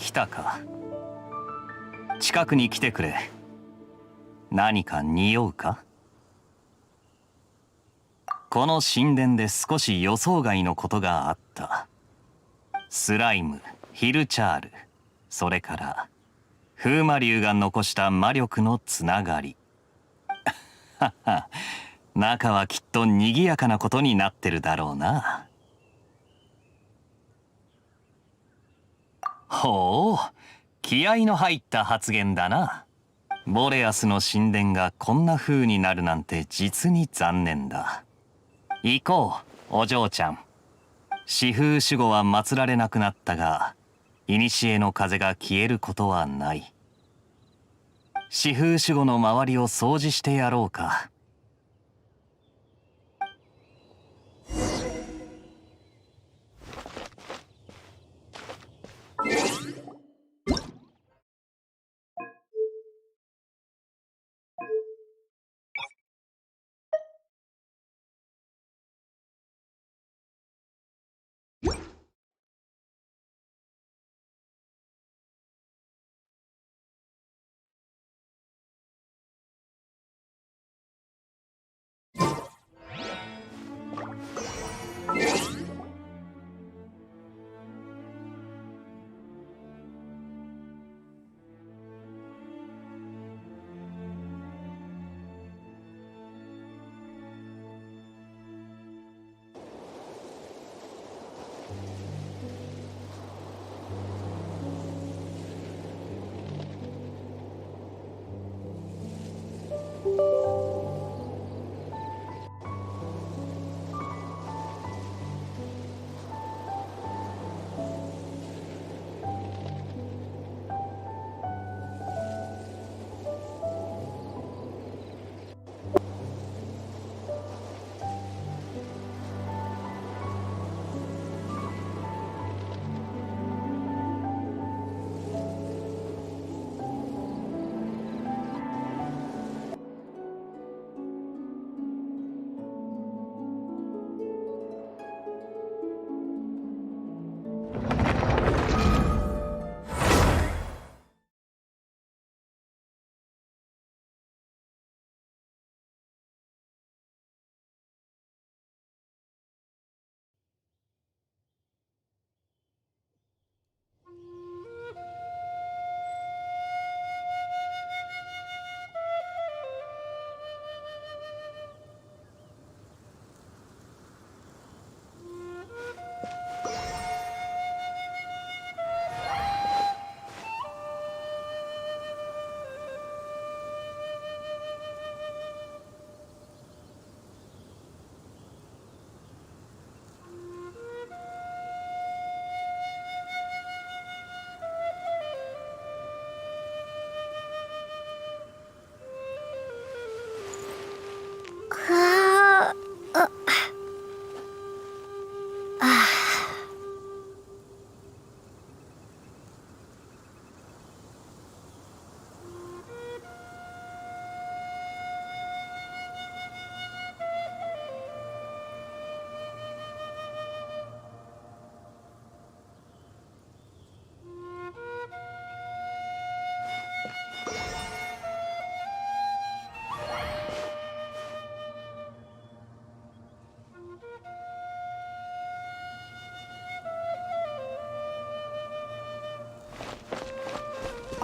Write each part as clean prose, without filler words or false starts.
来たか。近くに来てくれ。何か匂うか？この神殿で少し予想外のことがあった。スライム、ヒルチャール、それから風魔竜が残した魔力のつながり。はは、中はきっと賑やかなことになってるだろうな。ほう、気合の入った発言だな。ボレアスの神殿がこんな風になるなんて実に残念だ。行こう、お嬢ちゃん。四風守護は祀られなくなったが、古の風が消えることはない。四風守護の周りを掃除してやろうか。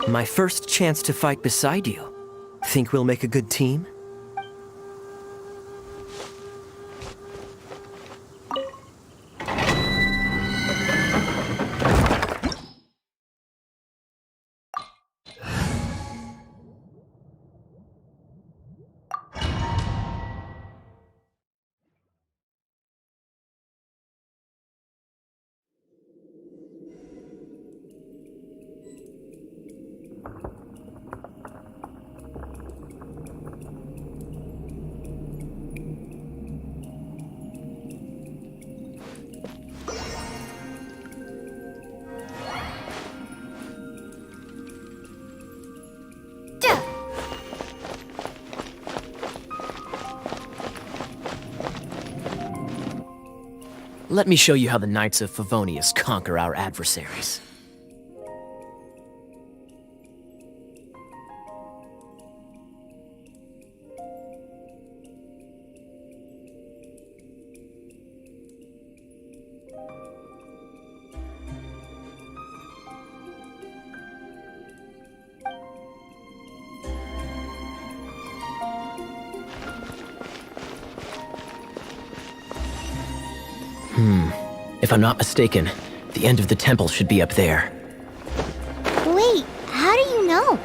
My first chance to fight beside you. Think we'll make a good team? Let me show you how the Knights of Favonius conquer our adversaries. If I'm not mistaken, the end of the temple should be up there. Wait, how do you know?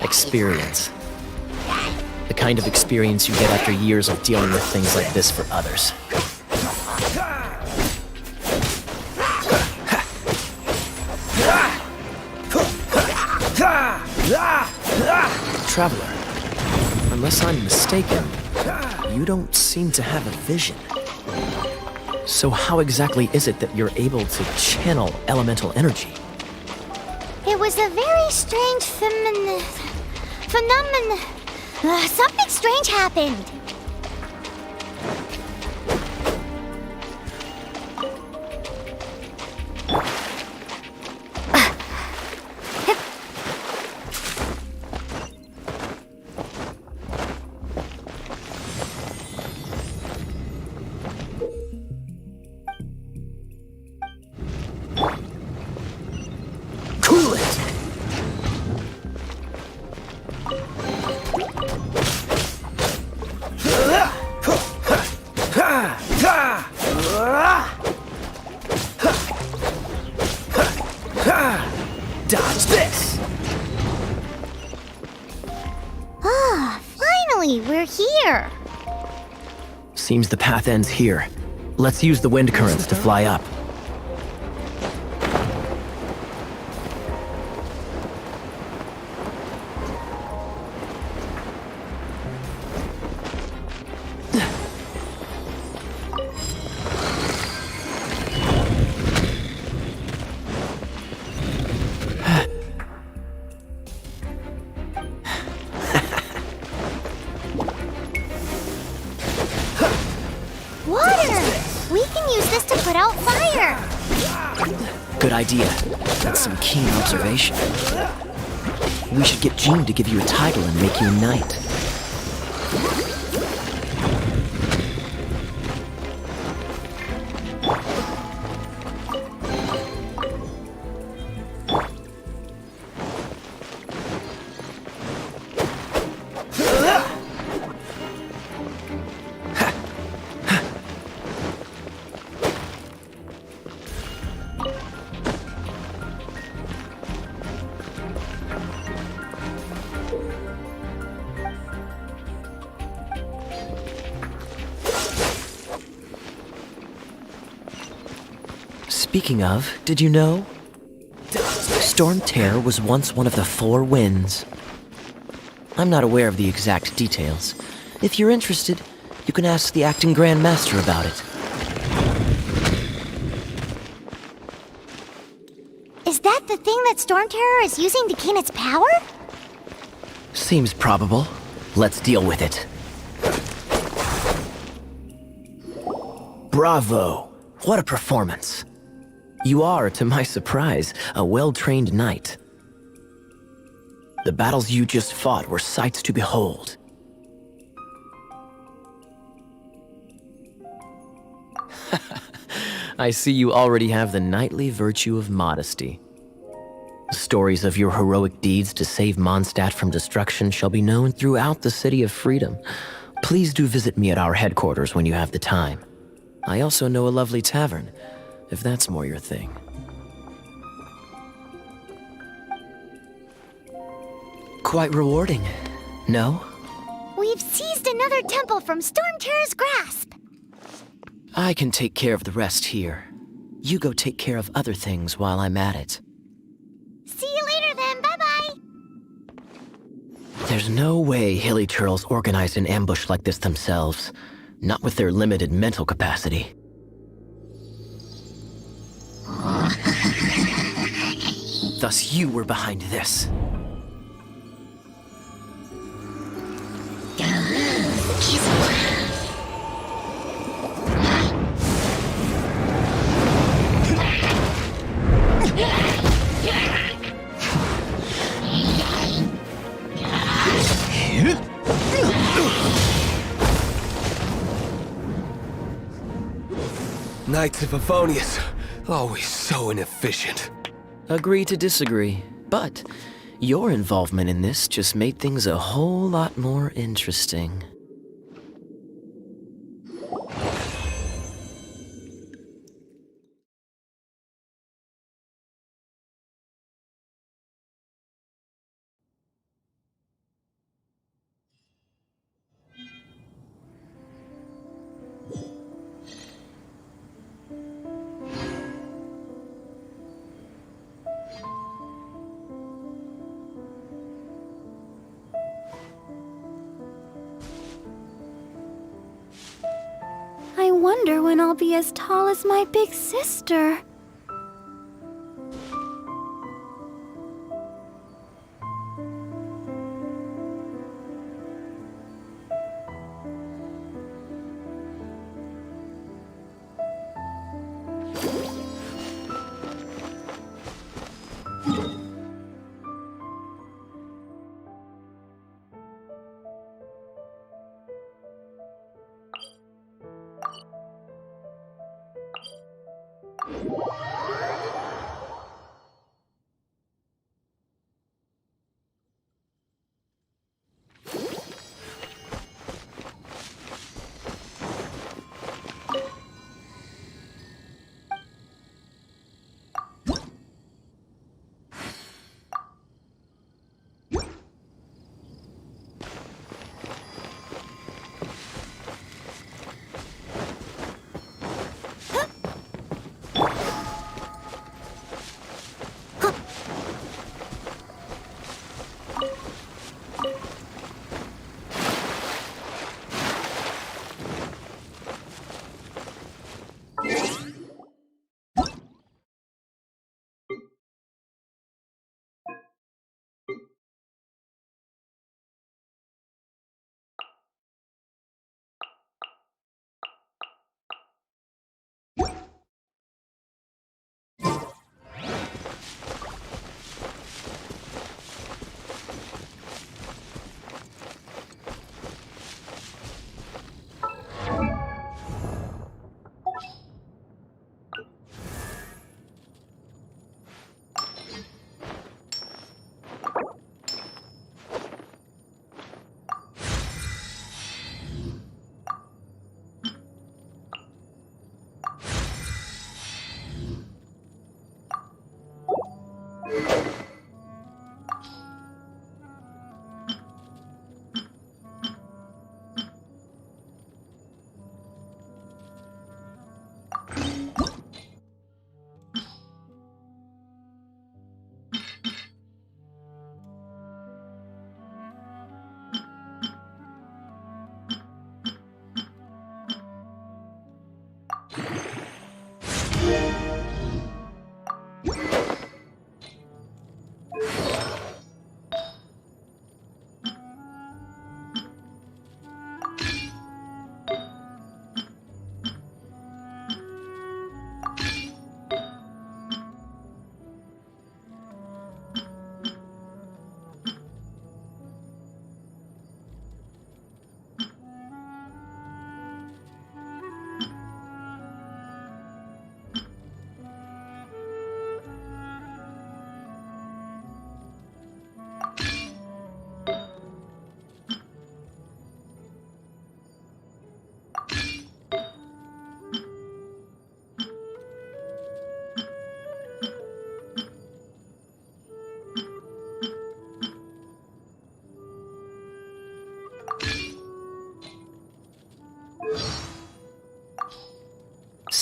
Experience. The kind of experience you get after years of dealing with things like this for others. Traveler, unless I'm mistaken, you don't seem to have a vision. So how exactly is it that you're able to channel elemental energy? It was a very strange phenomenon. Something strange happened. Cool it! Dodge this! Ah, finally, we're here. Seems the path ends here. Let's use the wind currents to fly up. Water! We can use this to put out fire. Good idea. That's some keen observation. We should get Jean to give you a title and make you a knight. Speaking of, did you know? Storm Terror was once one of the four winds. I'm not aware of the exact details. If you're interested, you can ask the acting Grand Master about it. Is that the thing that Storm Terror is using to gain its power? Seems probable. Let's deal with it. Bravo! What a performance. You are, to my surprise, a well-trained knight. The battles you just fought were sights to behold. I see you already have the knightly virtue of modesty. Stories of your heroic deeds to save Mondstadt from destruction shall be known throughout the City of Freedom. Please do visit me at our headquarters when you have the time. I also know a lovely tavern, if that's more your thing. Quite rewarding, no? We've seized another temple from Storm Terror's grasp. I can take care of the rest here. You go take care of other things while I'm at it. See you later then, bye-bye. There's no way Hilly Turtles organized an ambush like this themselves, not with their limited mental capacity. Thus you were behind this. Knights of Favonius, always so inefficient. Agree to disagree, but Your involvement in this just made things a whole lot more interesting. I wonder when I'll be as tall as my big sister.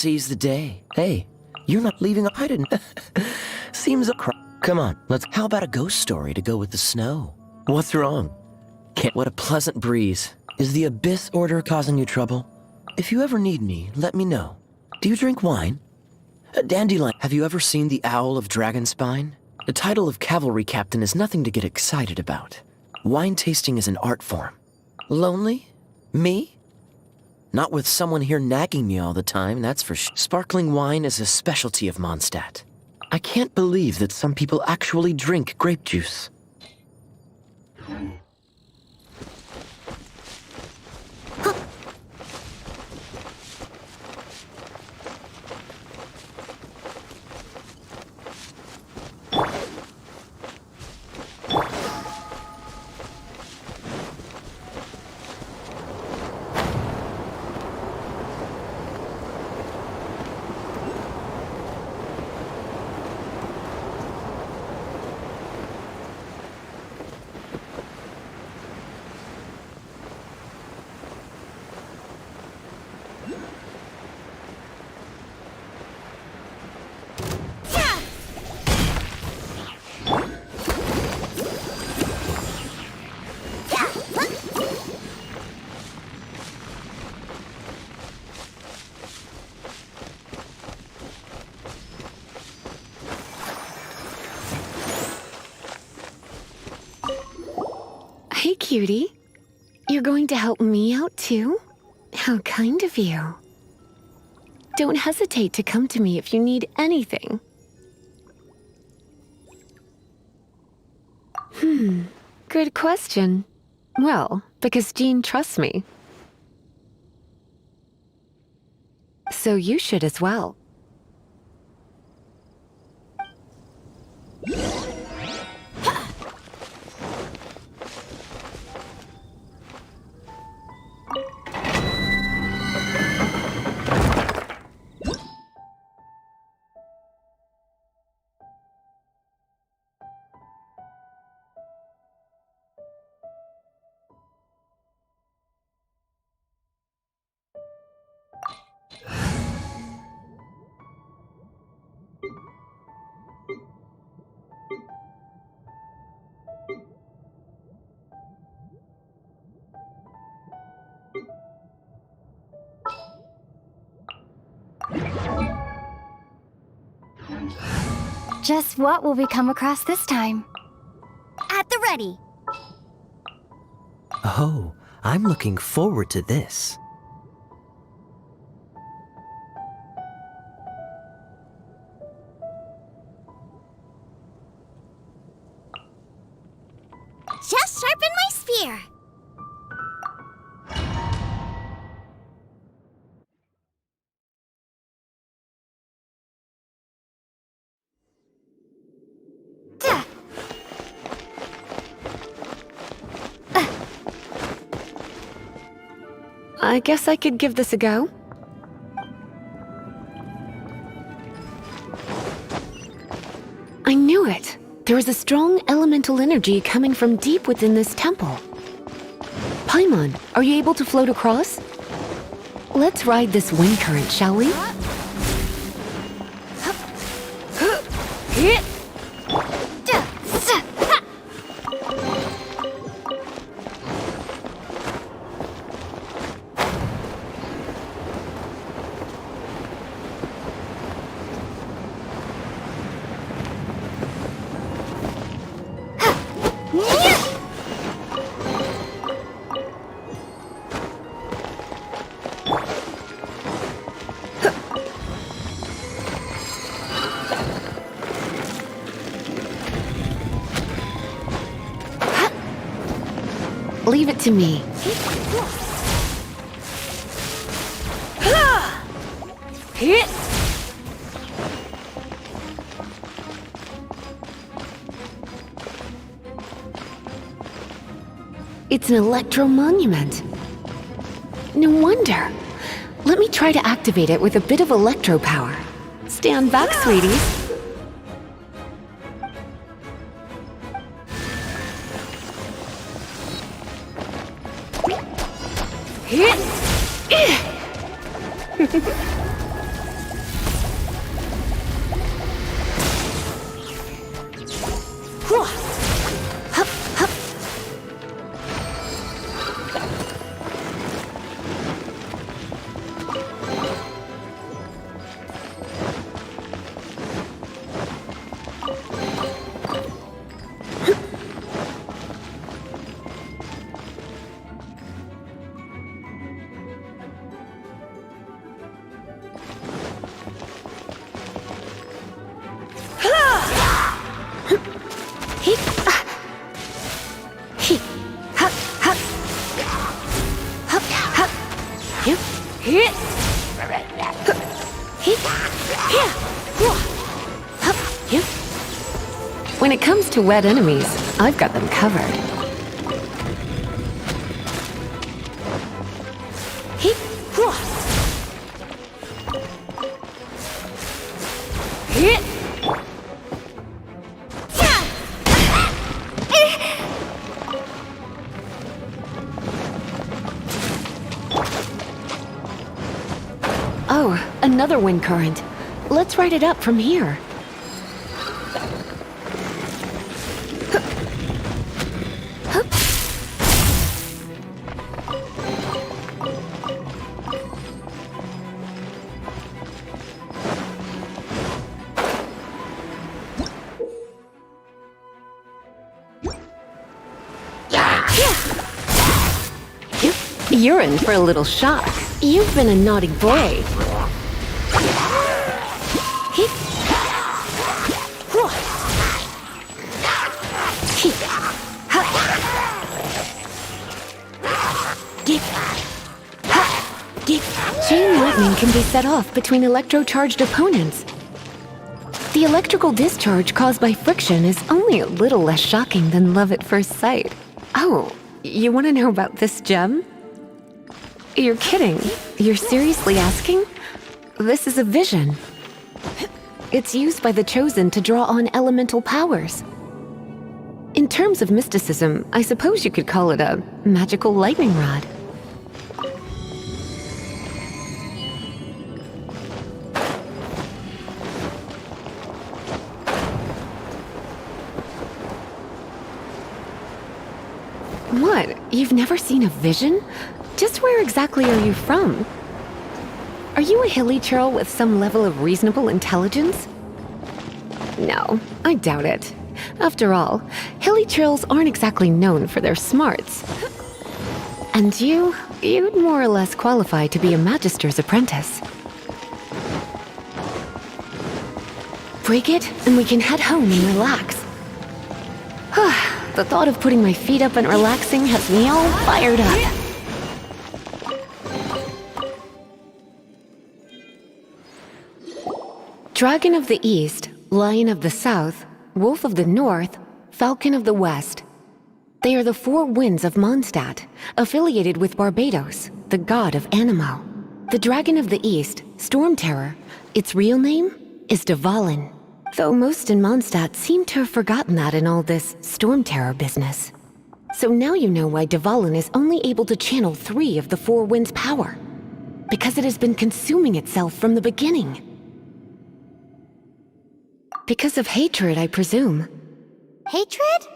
Seize the day. Hey, you're not leaving. I didn't. Seems a Come on, let's. How about a ghost story to go with the snow? What's wrong? Can't. What a pleasant breeze. Is the Abyss Order causing you trouble? If you ever need me, let me know. Do you drink wine? Dandelion. Have you ever seen the Owl of Dragonspine? The title of cavalry captain is nothing to get excited about. Wine tasting is an art form. Lonely? Me? Not with someone here nagging me all the time, that's for sure. Sparkling wine is a specialty of Mondstadt. I can't believe that some people actually drink grape juice. cutie. You're going to help me out too? How kind of you. Don't hesitate to come to me if you need anything. Good question. Well, because Jean trusts me. So you should as well. Just what will we come across this time? At the ready. Oh, I'm looking forward to this. Just sharpen my spear. I guess I could give this a go. I knew it. There is a strong elemental energy coming from deep within this temple. Paimon, are you able to float across? Let's ride this wind current, shall we? Leave it to me. It's an electro monument. No wonder. Let me try to activate it with a bit of electro power. Stand back, sweeties. When it comes to wet enemies, I've got them covered. Oh, another wind current. Let's ride it up from here. You're in for a little shock. You've been a naughty boy. Chain lightning can be set off between electro-charged opponents. The electrical discharge caused by friction is only a little less shocking than love at first sight. Oh, you want to know about this gem? You're kidding. You're seriously asking? This is a vision. It's used by the Chosen to draw on elemental powers. In terms of mysticism, I suppose you could call it a magical lightning rod. What? You've never seen a vision? Just where exactly are you from? Are you a hilly churl with some level of reasonable intelligence? No, I doubt it. After all, hilly churls aren't exactly known for their smarts. And you'd more or less qualify to be a magister's apprentice. Break it, and we can head home and relax. The thought of putting my feet up and relaxing has me all fired up. Dragon of the East, Lion of the South, Wolf of the North, Falcon of the West. They are the four winds of Mondstadt, affiliated with Barbados, the god of Anemo. The Dragon of the East, Storm Terror, its real name is Dvalin. Though most in Mondstadt seem to have forgotten that in all this Storm Terror business. So now you know why Dvalin is only able to channel 3 of the four winds' power. Because it has been consuming itself from the beginning. Because of hatred, I presume. Hatred?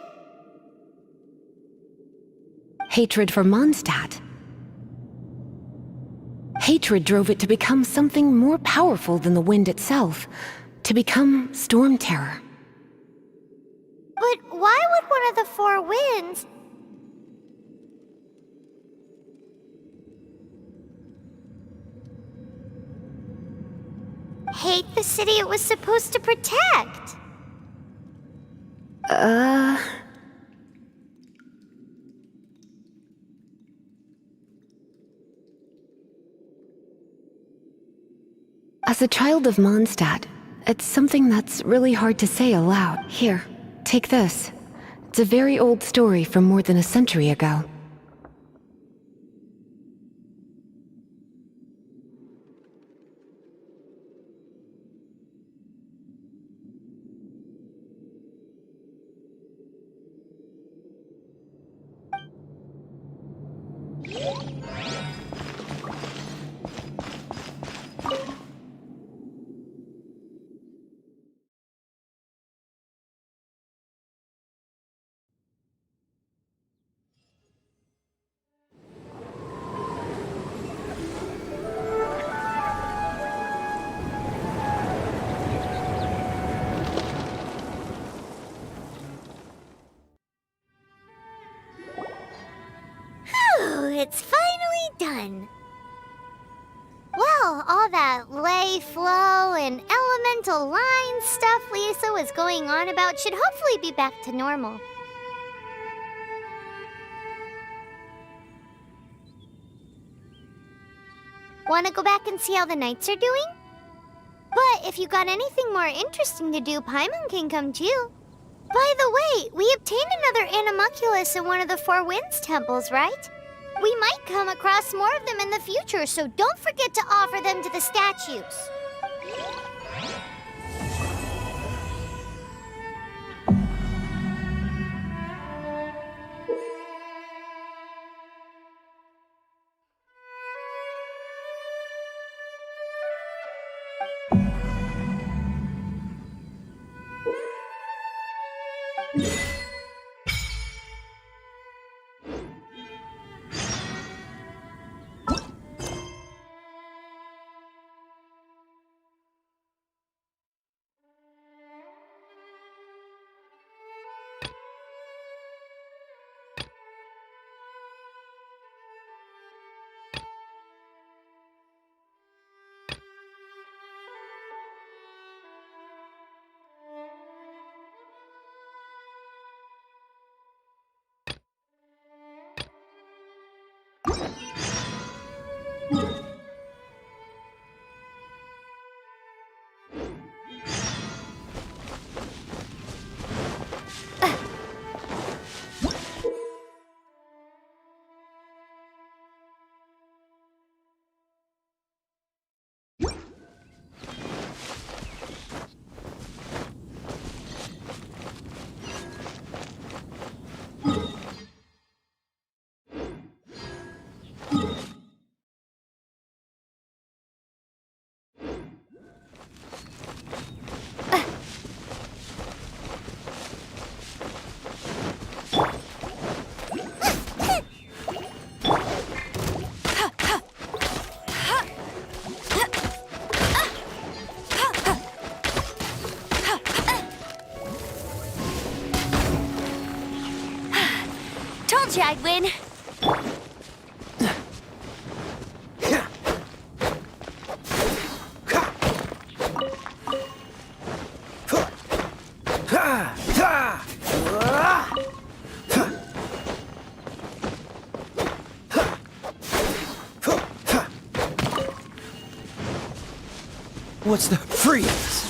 Hatred for Mondstadt. Hatred drove it to become something more powerful than the wind itself. To become Storm Terror. But why would one of the four winds... hate the city it was supposed to protect? As a child of Mondstadt, it's something that's really hard to say aloud. Here, take this. It's a very old story from more than a century ago. It's finally done. Well, all that ley flow and elemental line stuff Lisa was going on about should hopefully be back to normal. Want to go back and see how the knights are doing? But if you got anything more interesting to do, Paimon can come too. By the way, we obtained another animalculus in one of the Four Winds temples, right? We might come across more of them in the future, so don't forget to offer them to the statues. Told you I'd win. What's the freeze?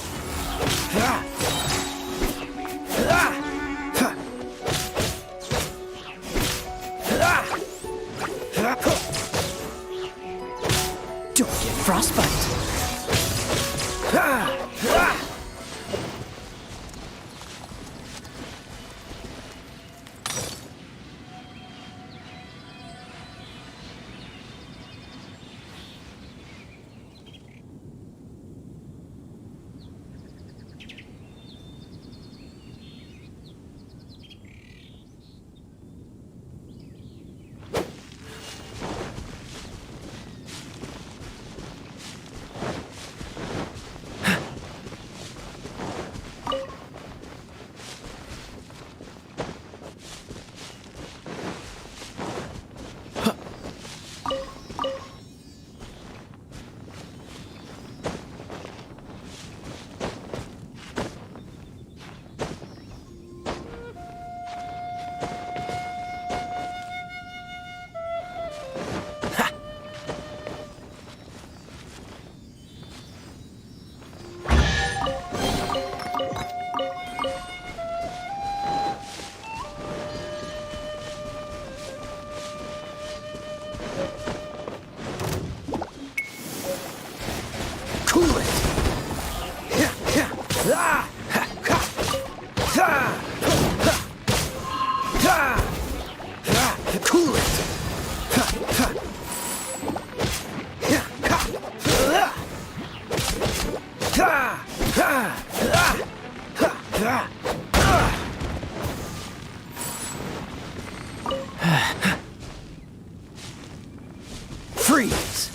Don't get frostbite. Freeze!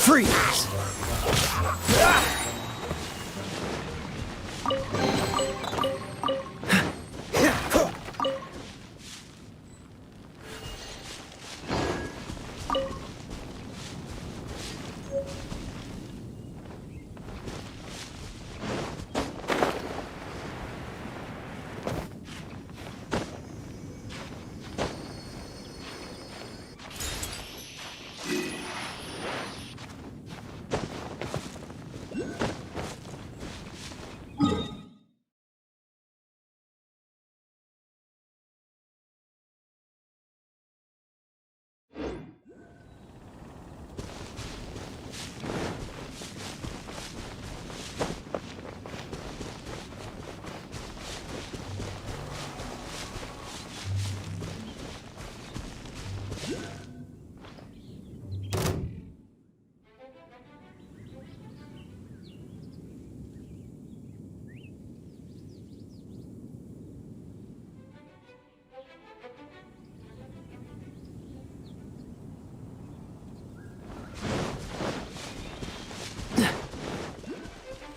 Freeze!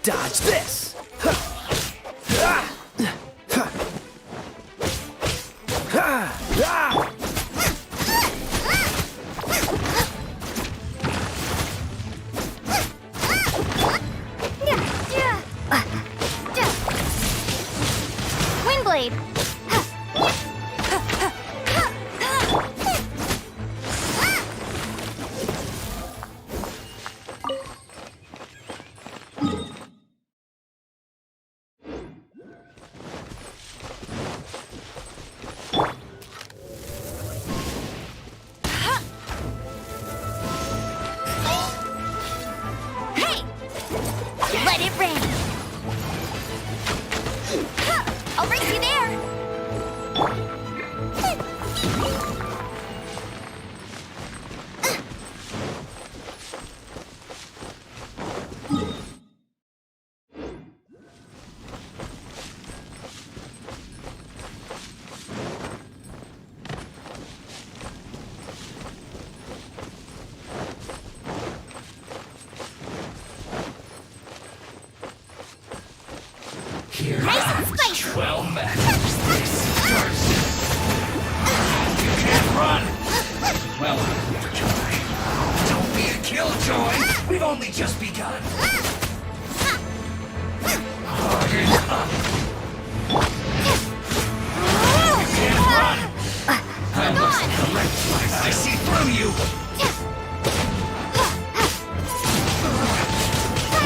Dodge this! Windblade! Hey! Let it rain! I'll race you there! Here Nice and spicy! 12 matches. You can't run! Well, Joy. Don't be a killjoy. We've only just begun. Hard enough. You can't run! I must collect myself. I see through you!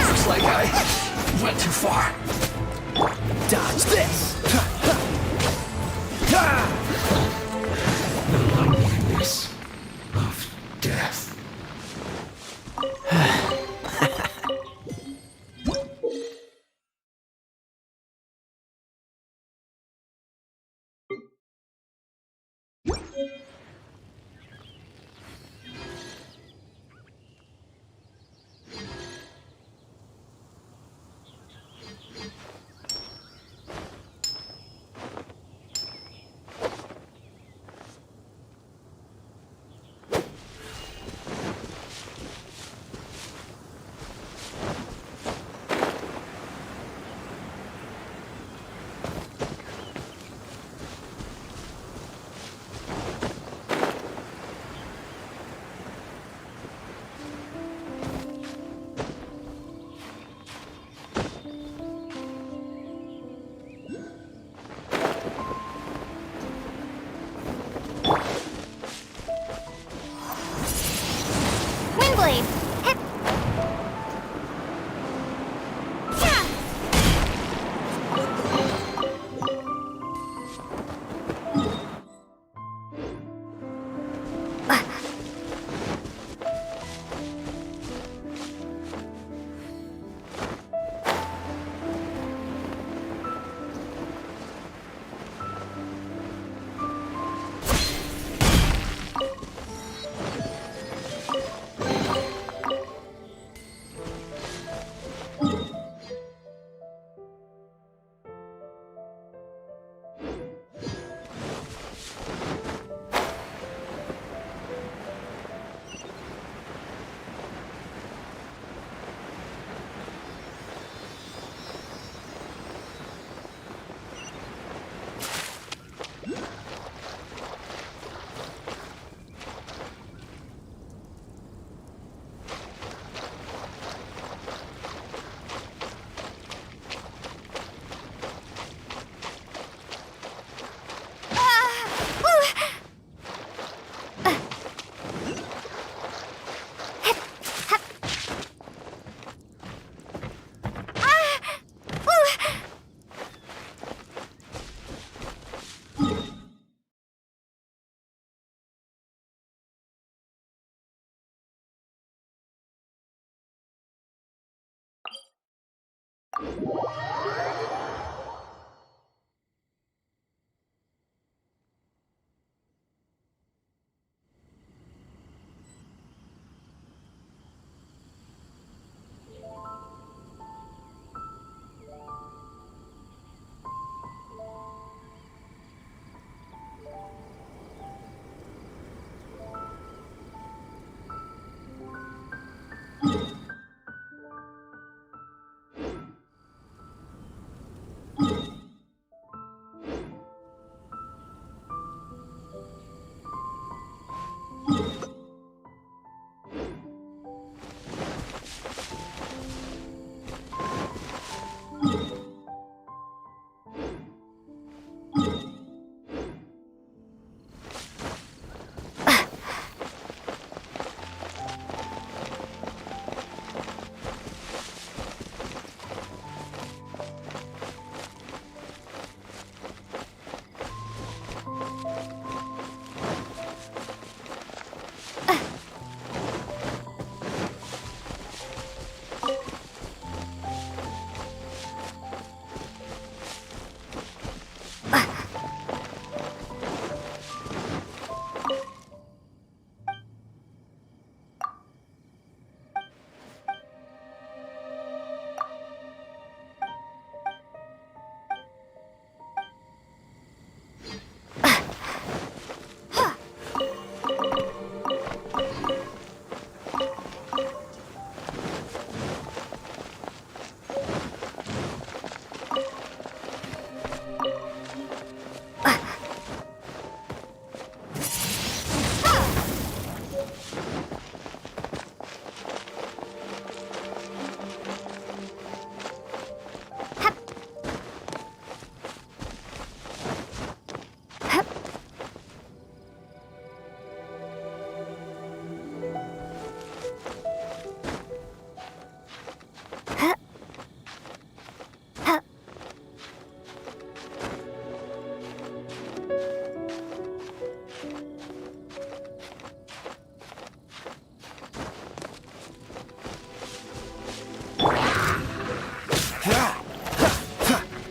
Looks like I went too far. Dodge this! The loneliness of death. Windblade! Hip. Yeah.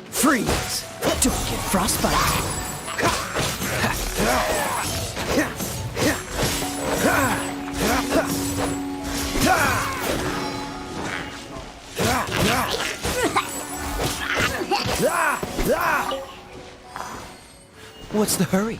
Freeze! Don't get frostbite! What's the hurry?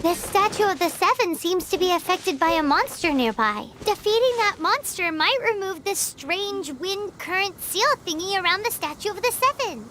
This statue of the Seven seems to be affected by a monster nearby. Defeating that monster might remove this strange wind current seal thingy around the statue of the Seven.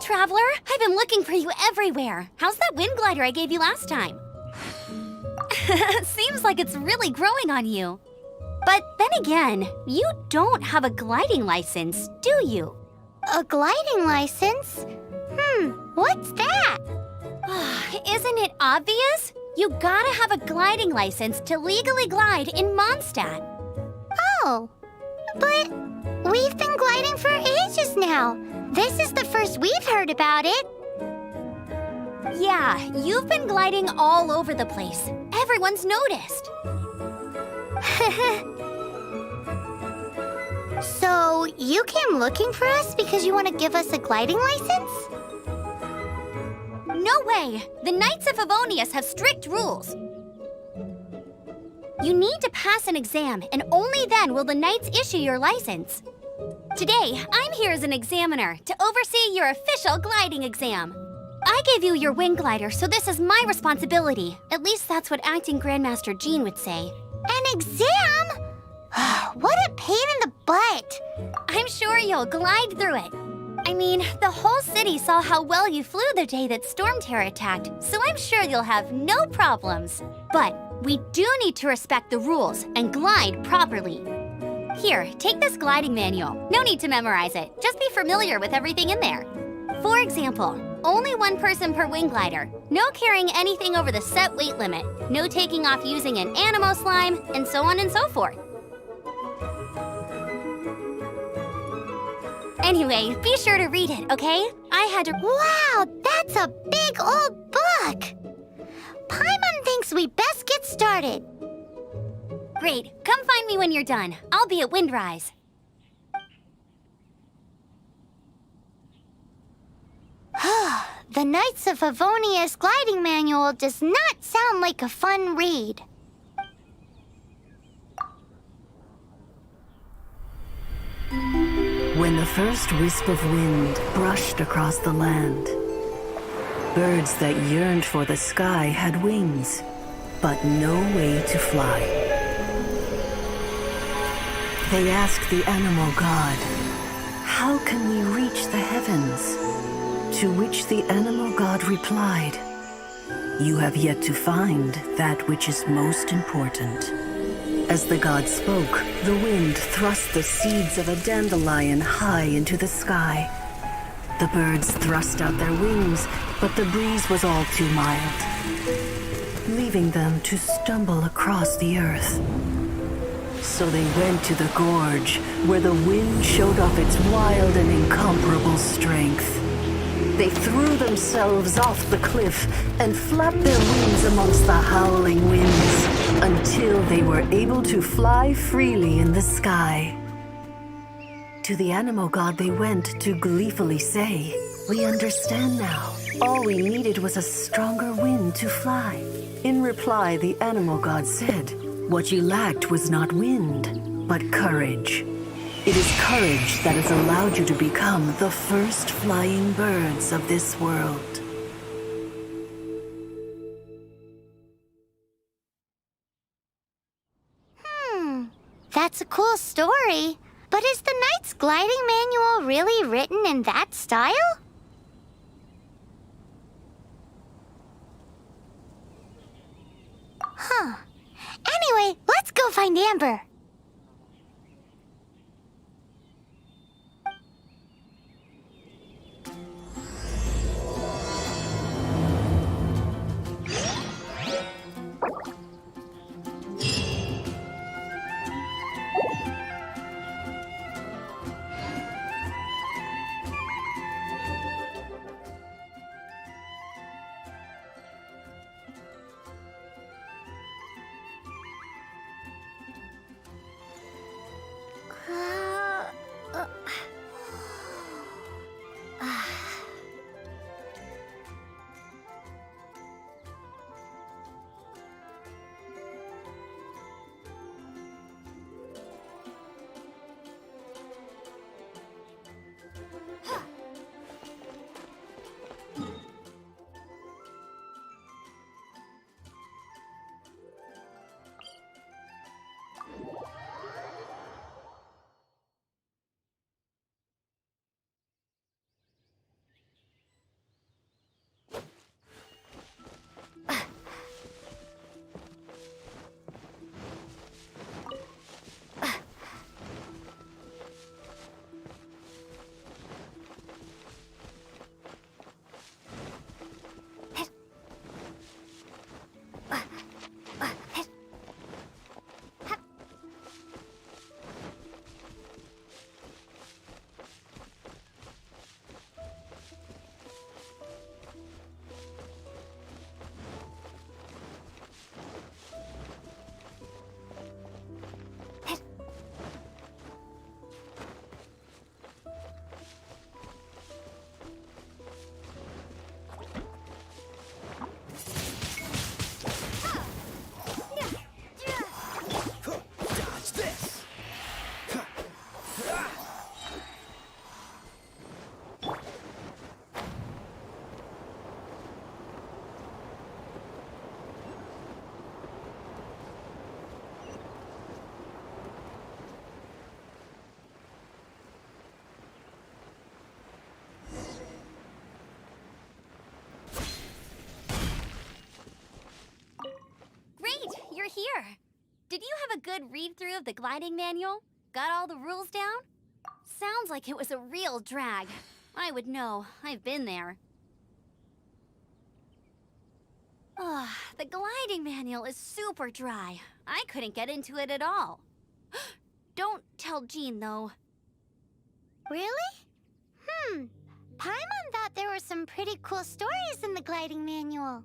Traveler, I've been looking for you everywhere. How's that wind glider I gave you last time? Seems like it's really growing on you. But then again, you don't have a gliding license, do you? A gliding license? What's that? Isn't it obvious? You gotta have a gliding license to legally glide in Mondstadt. Oh, but we've been gliding for ages now. This is the first we've heard about it. Yeah, you've been gliding all over the place. Everyone's noticed. So, you came looking for us because you want to give us a gliding license? No way! The Knights of Favonius have strict rules. You need to pass an exam, and only then will the Knights issue your license. Today, I'm here as an examiner to oversee your official gliding exam. I gave you your wing glider, so this is my responsibility. At least that's what Acting Grandmaster Jean would say. An exam? What a pain in the butt. I'm sure you'll glide through it. I mean, the whole city saw how well you flew the day that Storm Terror attacked, so I'm sure you'll have no problems. But we do need to respect the rules and glide properly. Here, take this gliding manual. No need to memorize it, just be familiar with everything in there. For example, only one person per wing glider, no carrying anything over the set weight limit, no taking off using an animo slime, and so on and so forth. Anyway, be sure to read it, okay? I had to— Wow, that's a big old book! Paimon thinks we best get started. Great, come find me when you're done. I'll be at Windrise. The Knights of Favonius gliding manual does not sound like a fun read. When the first wisp of wind brushed across the land, birds that yearned for the sky had wings, but no way to fly. They asked the animal god, "How can we reach the heavens?" To which the animal god replied, "You have yet to find that which is most important." As the god spoke, the wind thrust the seeds of a dandelion high into the sky. The birds thrust out their wings, but the breeze was all too mild, leaving them to stumble across the earth. So they went to the gorge, where the wind showed off its wild and incomparable strength. They threw themselves off the cliff and flapped their wings amongst the howling winds until they were able to fly freely in the sky. To the animal god they went to gleefully say, "We understand now. All we needed was a stronger wind to fly." In reply, the animal god said, "What you lacked was not wind, but courage. It is courage that has allowed you to become the first flying birds of this world." That's a cool story. But is the Knight's gliding manual really written in that style? Huh. Anyway, let's go find Amber. good read-through of the gliding manual? Got all the rules down? Sounds like it was a real drag. I would know. I've been there. Ugh, the gliding manual is super dry. I couldn't get into it at all. Don't tell Jean, though. Really? Paimon thought there were some pretty cool stories in the gliding manual.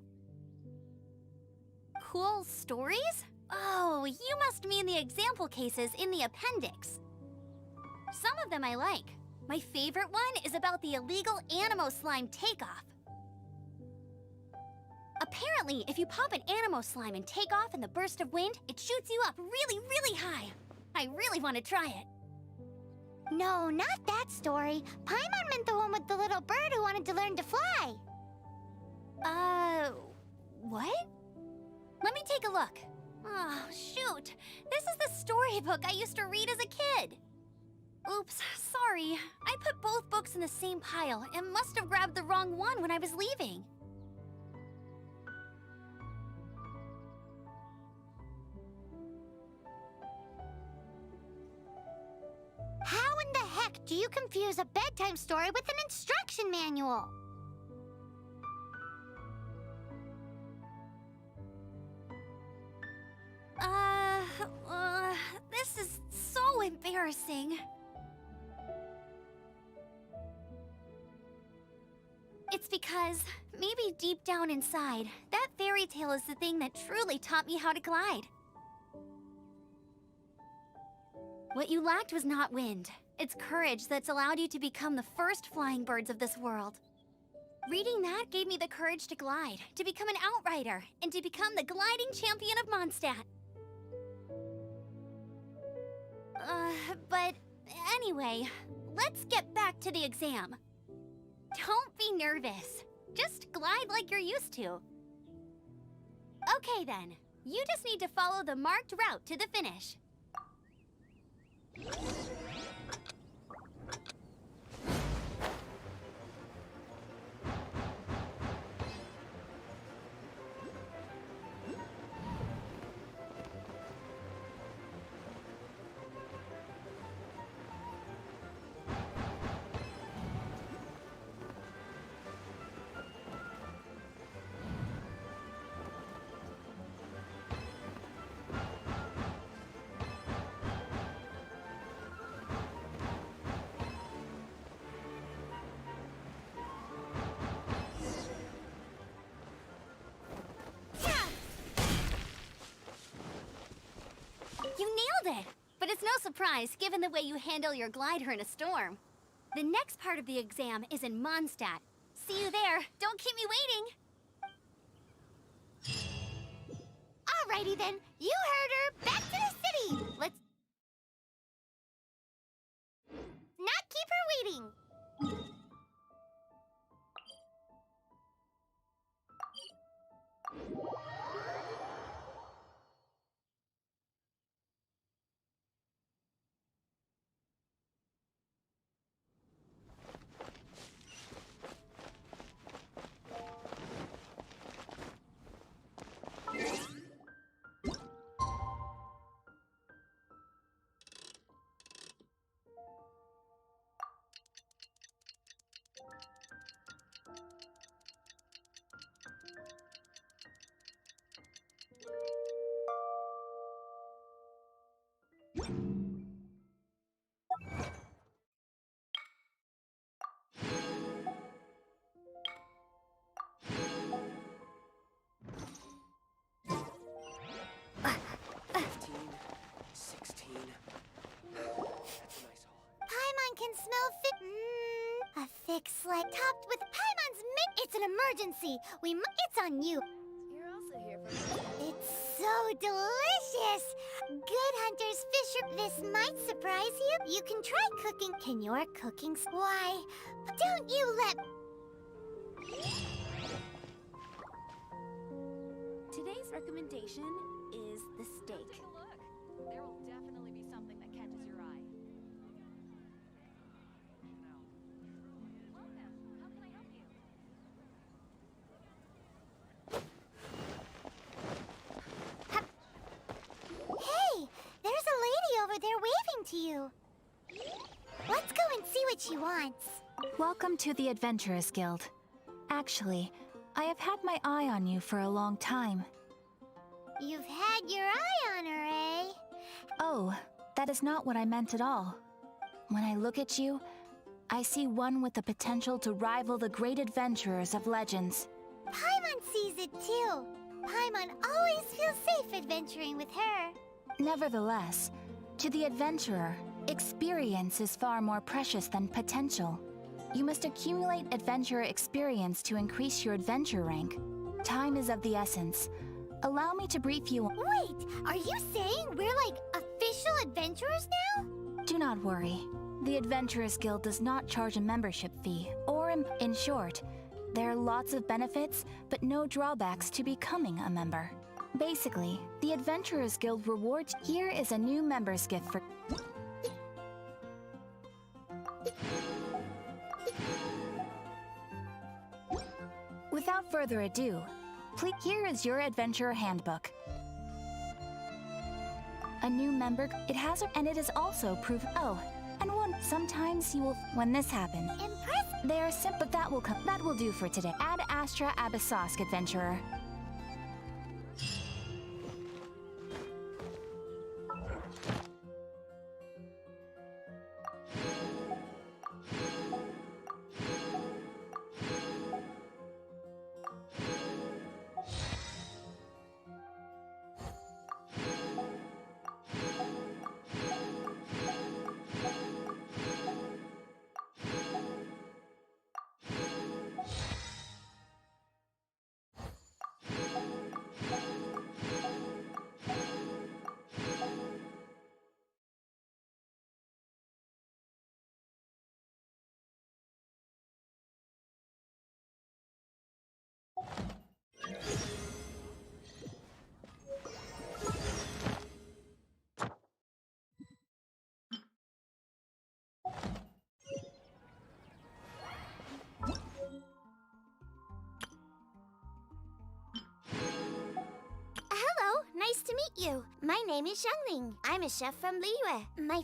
Cool stories? Oh, you must mean the example cases in the appendix. Some of them I like. My favorite one is about the illegal Animo slime takeoff. Apparently, if you pop an Animo slime and take off in the burst of wind, it shoots you up really, really high. I really want to try it. No, not that story. Paimon meant the one with the little bird who wanted to learn to fly. What? Let me take a look. Oh, shoot. This is the storybook I used to read as a kid. Oops, sorry. I put both books in the same pile and must have grabbed the wrong one when I was leaving. How in the heck do you confuse a bedtime story with an instruction manual? This is so embarrassing. It's because, maybe deep down inside, that fairy tale is the thing that truly taught me how to glide. What you lacked was not wind. It's courage that's allowed you to become the first flying birds of this world. Reading that gave me the courage to glide, to become an outrider, and to become the gliding champion of Mondstadt. But anyway, let's get back to the exam. Don't be nervous. Just glide like you're used to. Okay then, you just need to follow the marked route to the finish. You nailed it! But it's no surprise, given the way you handle your glider in a storm. The next part of the exam is in Mondstadt. See you there. Don't keep me waiting. Alrighty then, you heard her. Back to the city. Let's not keep her waiting. Paimon can smell a thick slide topped with Paimon's mint. It's an emergency. It's on you. You're also here for... It's so delicious. Good hunters, fisher. This might surprise you. You can try cooking. Can your cooking? Why? Don't you let... Today's recommendation is the steak. Take a look. There will definitely be something that catches your eye. Welcome. How can I help you? Hey, what she wants. Welcome to the Adventurers Guild. Actually, I have had my eye on you for a long time. You've had your eye on her, eh? Oh, that is not what I meant at all. When I look at you, I see one with the potential to rival the great adventurers of legends. Paimon sees it too. Paimon always feels safe adventuring with her. Nevertheless, to the adventurer, experience is far more precious than potential. You must accumulate adventurer experience to increase your adventure rank. Time is of the essence. Allow me to brief you. Wait, are you saying we're like official adventurers now? Do not worry. The Adventurers Guild does not charge a membership fee, or in short, there are lots of benefits, but no drawbacks to becoming a member. Basically, the Adventurers Guild rewards. Here is a new member's gift for. Without further ado, please, here is your adventurer handbook. A new member, it has, and it is also proof. Oh, and one. Sometimes you will. When this happens, Impressive. they are simple. That will come. That will do for today. Ad Astra Abyssosk, adventurer. Hello, nice to meet you. My name is Xiangling. I'm a chef from Liyue. My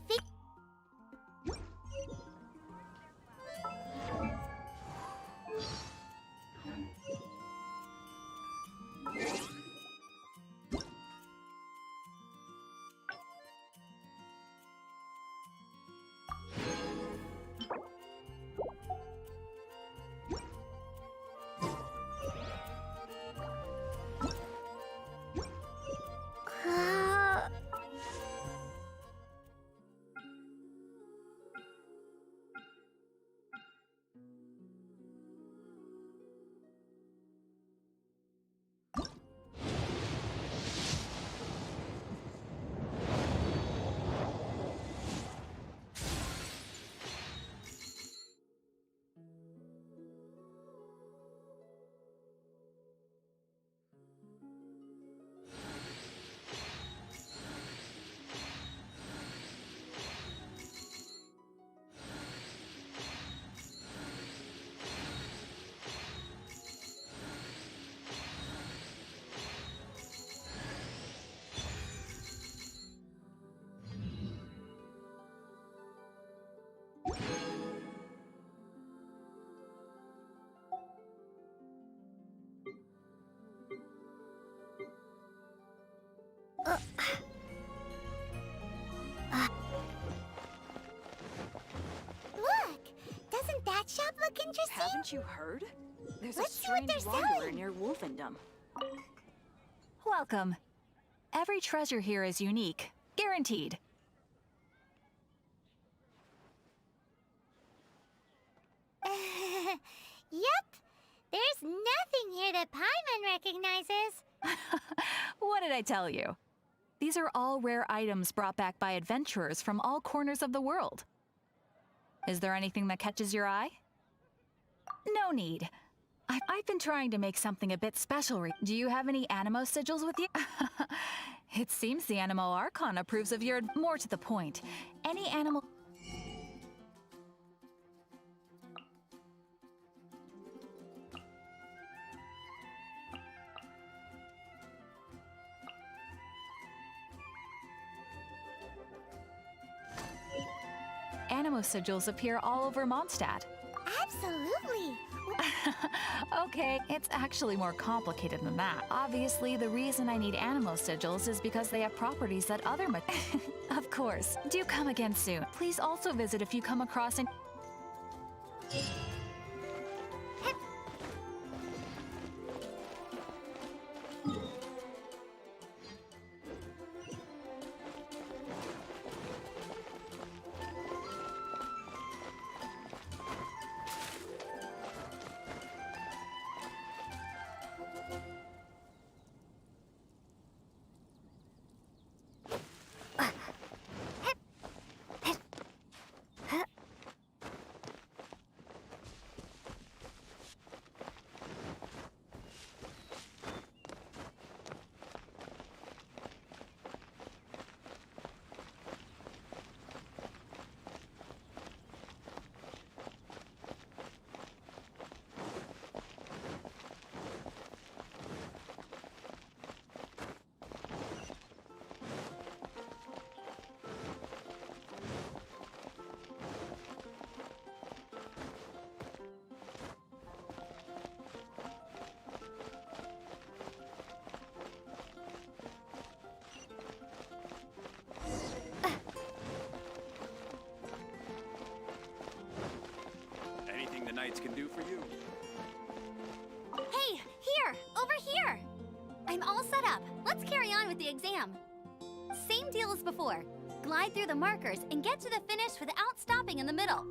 Look! Doesn't that shop look interesting? Haven't you heard? There's Let's a see what strange they're wanderer selling. near Wolfendom. Welcome. Every treasure here is unique, guaranteed. Yep. There's nothing here that Paimon recognizes. What did I tell you? These are all rare items brought back by adventurers from all corners of the world. Is there anything that catches your eye? No need. I've been trying to make something a bit special. Do you have any Animo sigils with you? It seems the Animo Archon approves of your... More to the point, any animal... Animo sigils appear all over Mondstadt. Absolutely. Okay, it's actually more complicated than that. Obviously, the reason I need animo sigils is because they have properties that other Of course. Do come again soon. Please also visit if you come across an... Anything the Knights can do for you? Hey, here! Over here! I'm all set up. Let's carry on with the exam. Same deal as before. Glide through the markers and get to the finish without stopping in the middle.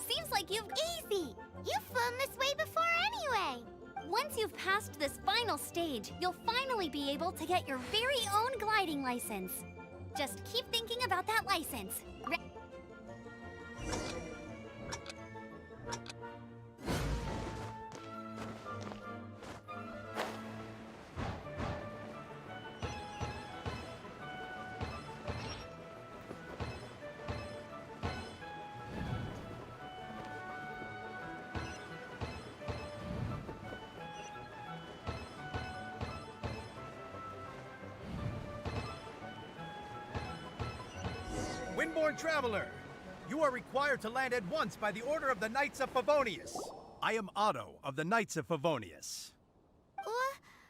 Seems like you've Easy. You've flown this way before anyway. Once you've passed this final stage, you'll finally be able to get your very own gliding license. Just keep thinking about that license. Windborne Traveler, you are required to land at once by the order of the Knights of Favonius. I am Otto of the Knights of Favonius.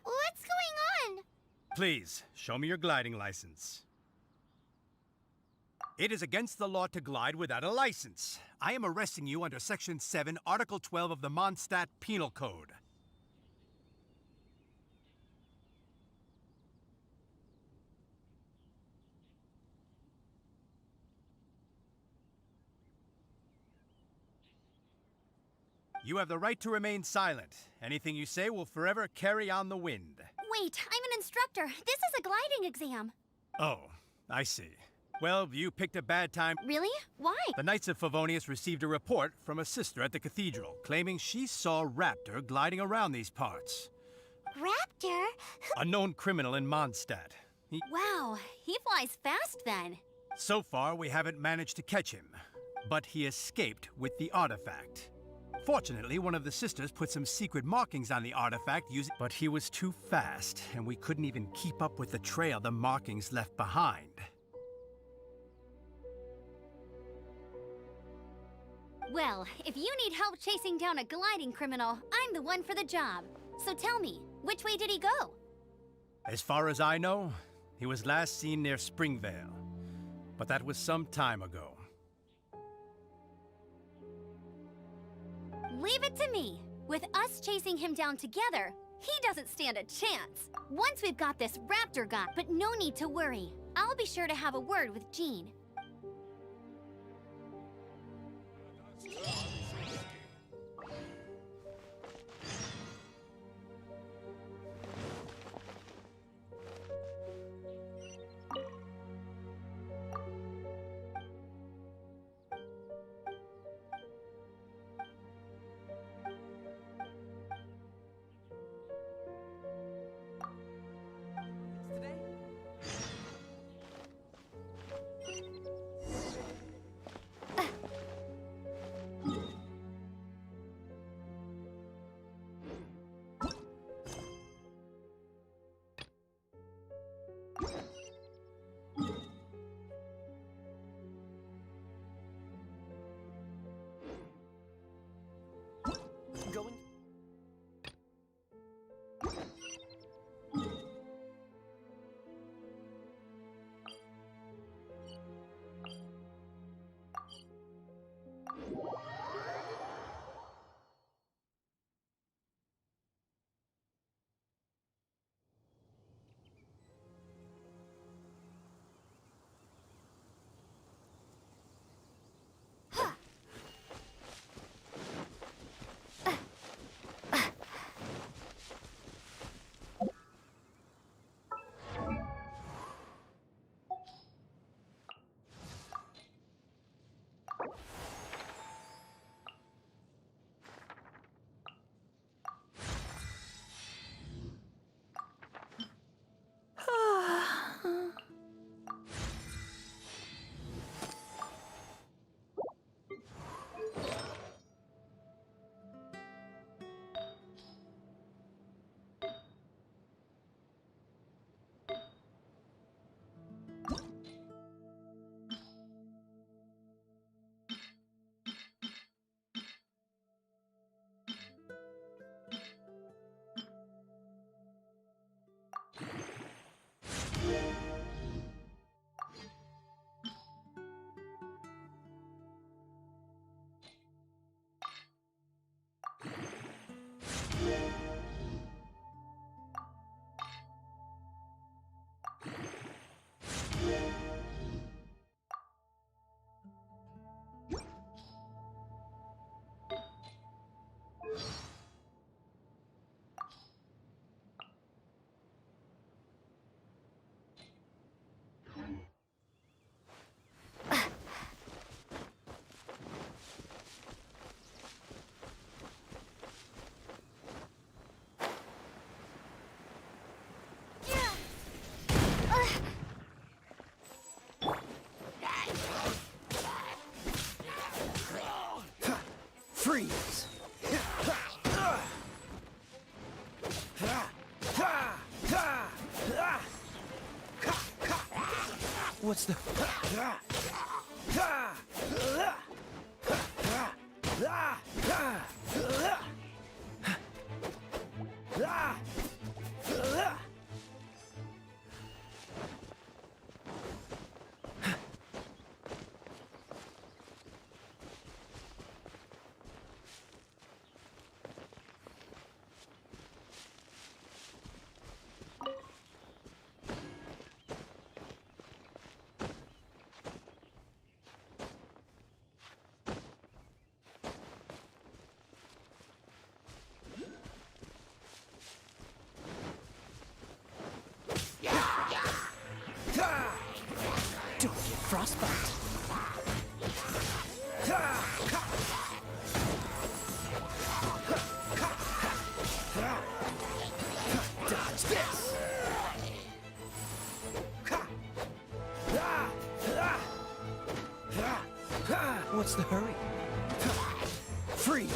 What's going on? Please, show me your gliding license. It is against the law to glide without a license. I am arresting you under Section 7, Article 12 of the Mondstadt Penal Code. You have the right to remain silent. Anything you say will forever carry on the wind. Wait, I'm an instructor. This is a gliding exam. Oh, I see. Well, you picked a bad time. Really? Why? The Knights of Favonius received a report from a sister at the cathedral, claiming she saw Raptor gliding around these parts. Raptor? A known criminal in Mondstadt. Wow, he flies fast then. So far, we haven't managed to catch him, but he escaped with the artifact. Fortunately, one of the sisters put some secret markings on the artifact but he was too fast, and we couldn't even keep up with the trail the markings left behind. Well, if you need help chasing down a gliding criminal, I'm the one for the job. So tell me, which way did he go? As far as I know, he was last seen near Springvale, but that was some time ago. Leave it to me. With us chasing him down together, he doesn't stand a chance. Once we've got this Raptor guy, but no need to worry. I'll be sure to have a word with Jean. Freeze! What's the... Don't get frostbite. Dodge this. What's the hurry? Freeze!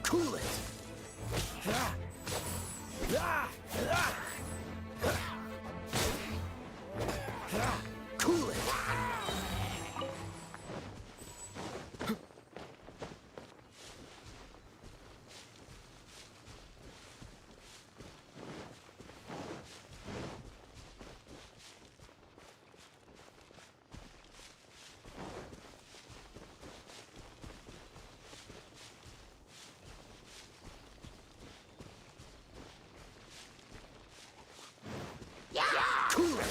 Cool it! Cool it! Cool it!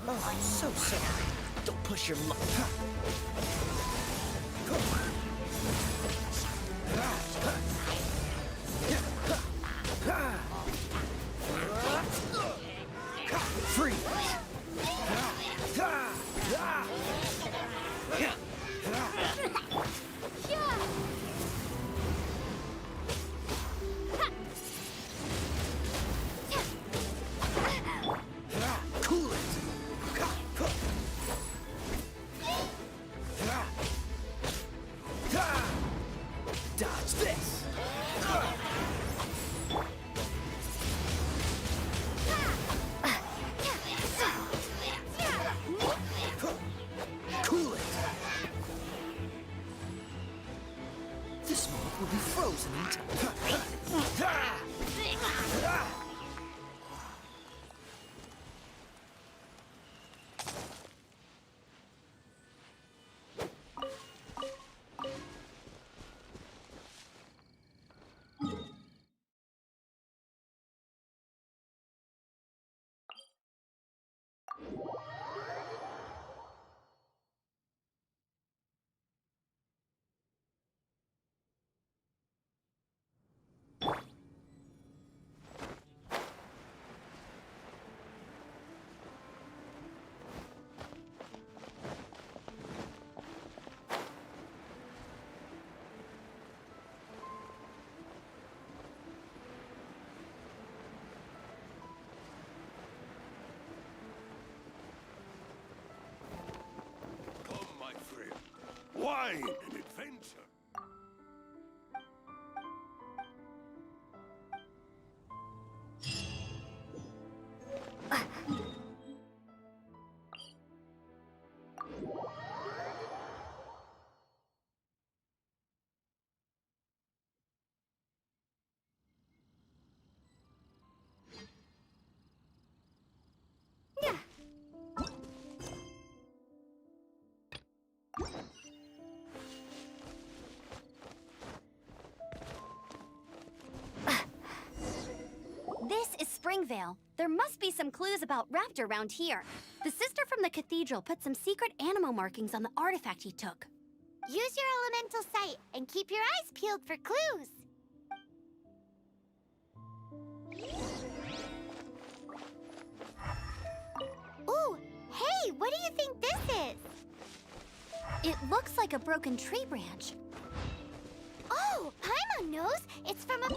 Oh, I'm so sorry. Don't push your luck. Freeze! Cool it! Dodge this! Cool it! This moment will be frozen in time. Come, my friend. Wine and adventure. Vale. There must be some clues about Raptor around here. The sister from the cathedral put some secret animal markings on the artifact he took. Use your elemental sight and keep your eyes peeled for clues. Ooh, hey, what do you think this is? It looks like a broken tree branch. Oh, Paimon knows. It's from a...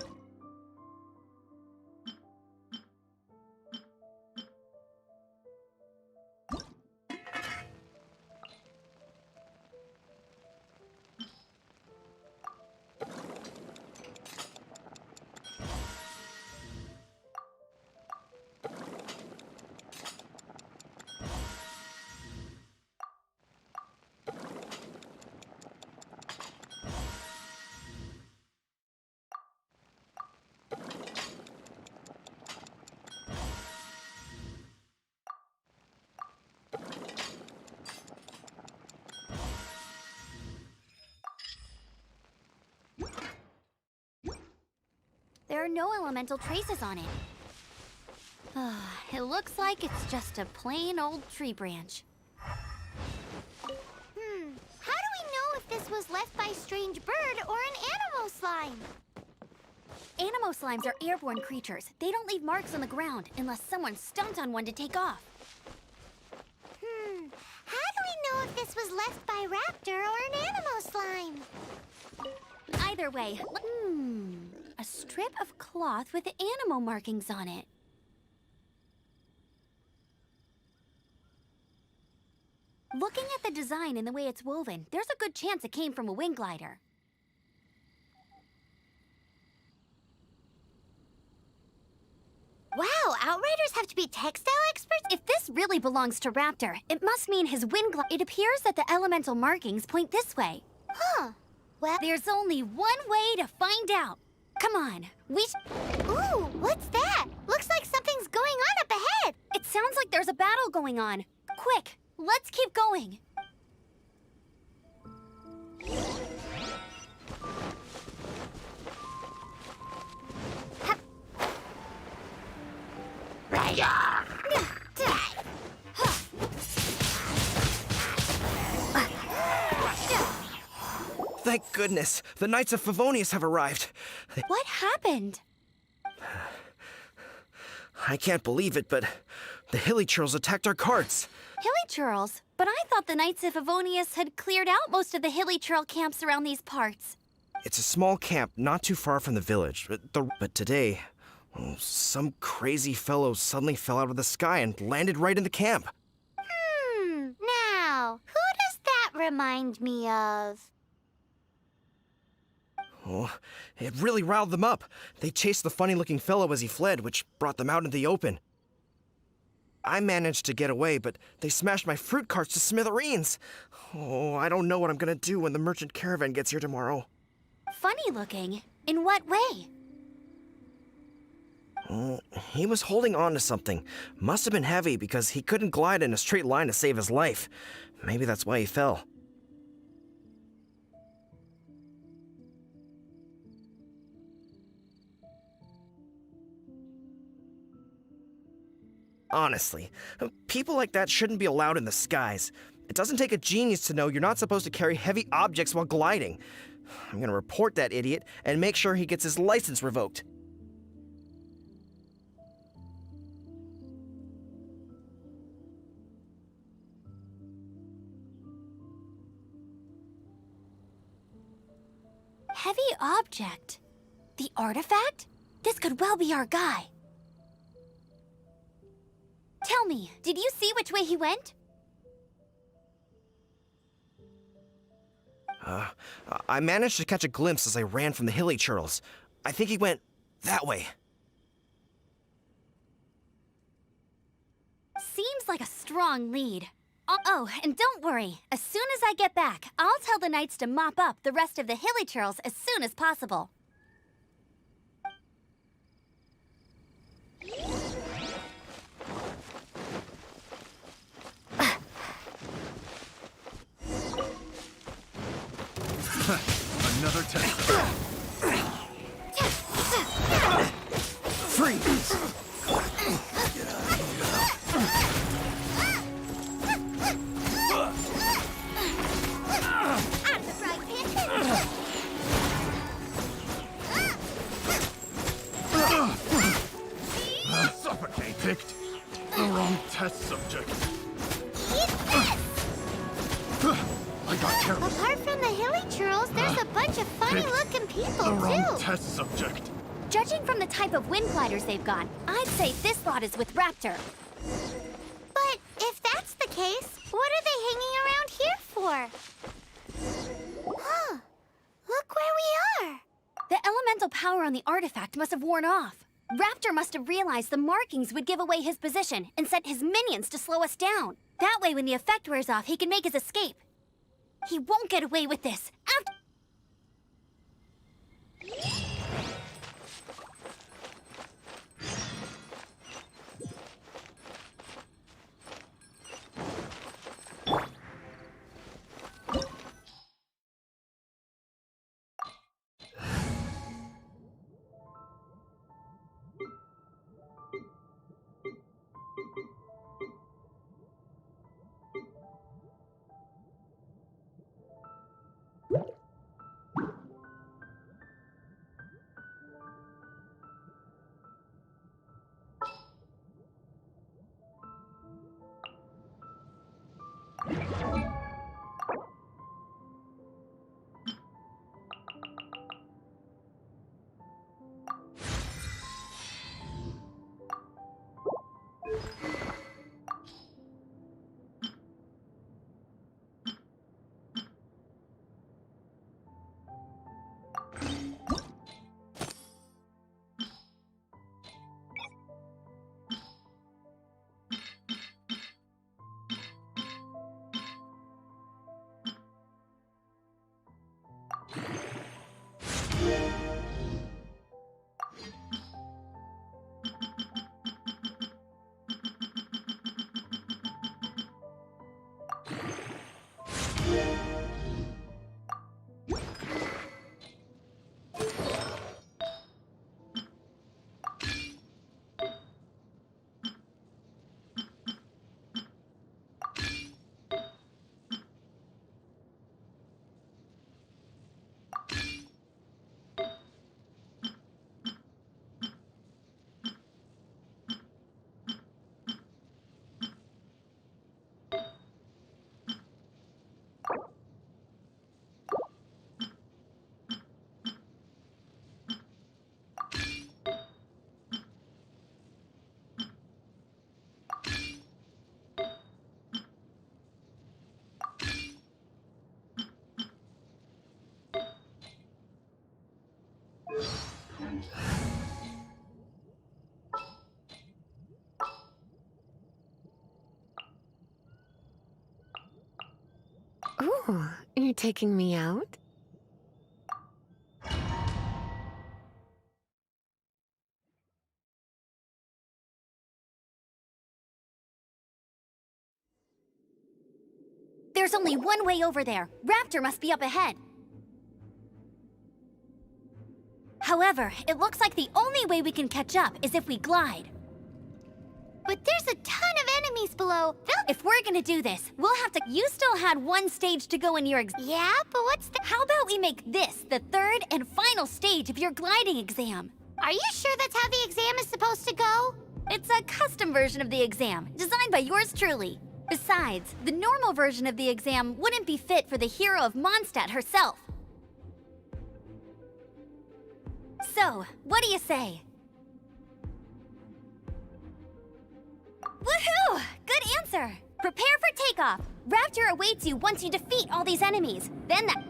There are no elemental traces on it. It looks like it's just a plain old tree branch. How do we know if this was left by a strange bird or an animal slime? Animo slimes are airborne creatures. They don't leave marks on the ground unless someone stomped on one to take off. How do we know if this was left by Raptor or an animal slime? Either way, a strip of cloth with animal markings on it. Looking at the design and the way it's woven, there's a good chance it came from a wing glider. Wow, Outriders have to be textile experts? If this really belongs to Raptor, it must mean his wing glider. It appears that the elemental markings point this way. Huh. Well, There's only one way to find out. Come on, Ooh, what's that? Looks like something's going on up ahead. It sounds like there's a battle going on. Quick, let's keep going. Thank goodness, the Knights of Favonius have arrived. What happened? I can't believe it, but the Hilly-churls attacked our carts. Hilly-churls? But I thought the Knights of Favonius had cleared out most of the Hilly-churl camps around these parts. It's a small camp not too far from the village. But today, some crazy fellow suddenly fell out of the sky and landed right in the camp. Now, who does that remind me of? Oh, it really riled them up. They chased the funny-looking fellow as he fled, which brought them out into the open. I managed to get away, but they smashed my fruit carts to smithereens. Oh, I don't know what I'm gonna do when the merchant caravan gets here tomorrow. Funny looking? In what way? He was holding on to something. Must have been heavy because he couldn't glide in a straight line to save his life. Maybe that's why he fell. Honestly, people like that shouldn't be allowed in the skies. It doesn't take a genius to know you're not supposed to carry heavy objects while gliding. I'm gonna report that idiot and make sure he gets his license revoked. Heavy object? The artifact? This could well be our guy. Tell me, did you see which way he went? I managed to catch a glimpse as I ran from the Hilly-churls. I think he went that way. Seems like a strong lead. Oh, and don't worry. As soon as I get back, I'll tell the Knights to mop up the rest of the Hilly-churls as soon as possible. Another test. Freeze! Picked the wrong test subject. Eat this! I got careless. Apart from the hilly churls, there's a bunch of funny-looking people, The wrong too. test subject. Judging from the type of wind gliders they've got, I'd say this lot is with Raptor. But if that's the case, what are they hanging around here for? Huh. Look where we are. The elemental power on the artifact must have worn off. Raptor must have realized the markings would give away his position and sent his minions to slow us down. That way, when the effect wears off, he can make his escape. He won't get away with this. Ooh, you're taking me out? There's only one way over there. Raptor must be up ahead. However, it looks like the only way we can catch up is if we glide. But there's a ton of enemies below. If we're gonna do this, we'll have to... You still had one stage to go in your Yeah, but what's the... How about we make this the third and final stage of your gliding exam? Are you sure that's how the exam is supposed to go? It's a custom version of the exam, designed by yours truly. Besides, the normal version of the exam wouldn't be fit for the hero of Mondstadt herself. So, what do you say? Woohoo! Good answer! Prepare for takeoff! Raptor awaits you once you defeat all these enemies. Then that...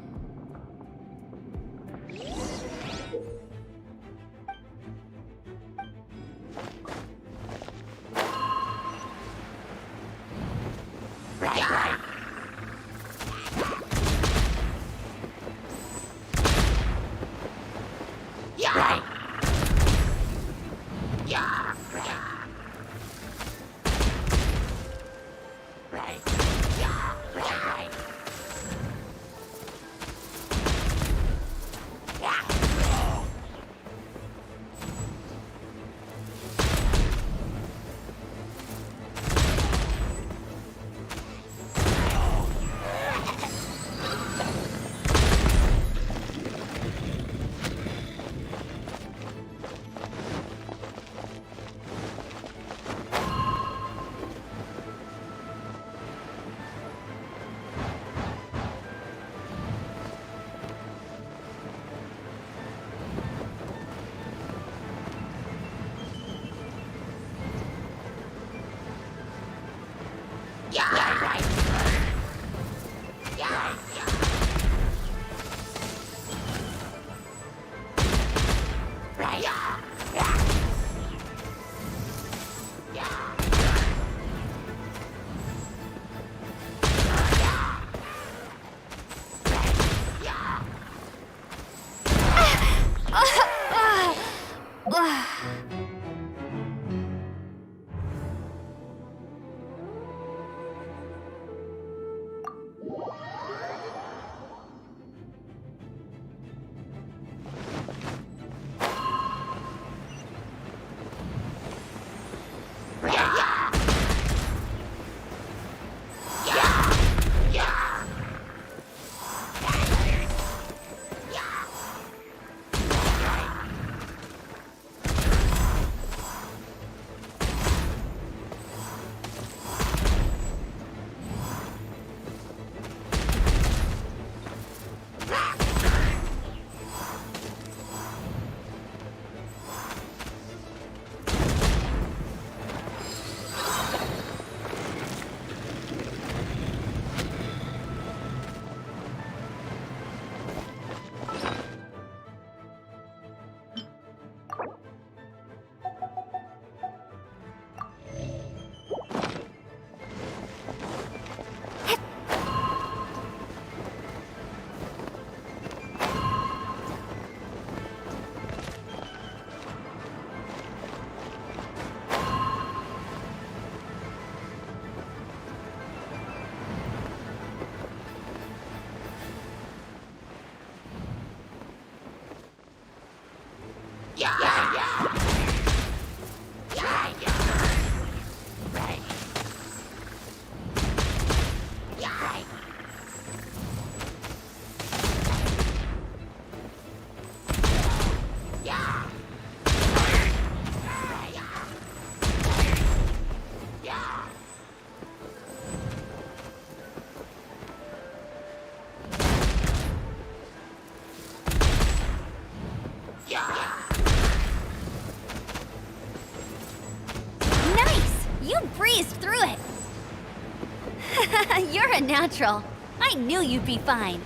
You're a natural. I knew you'd be fine.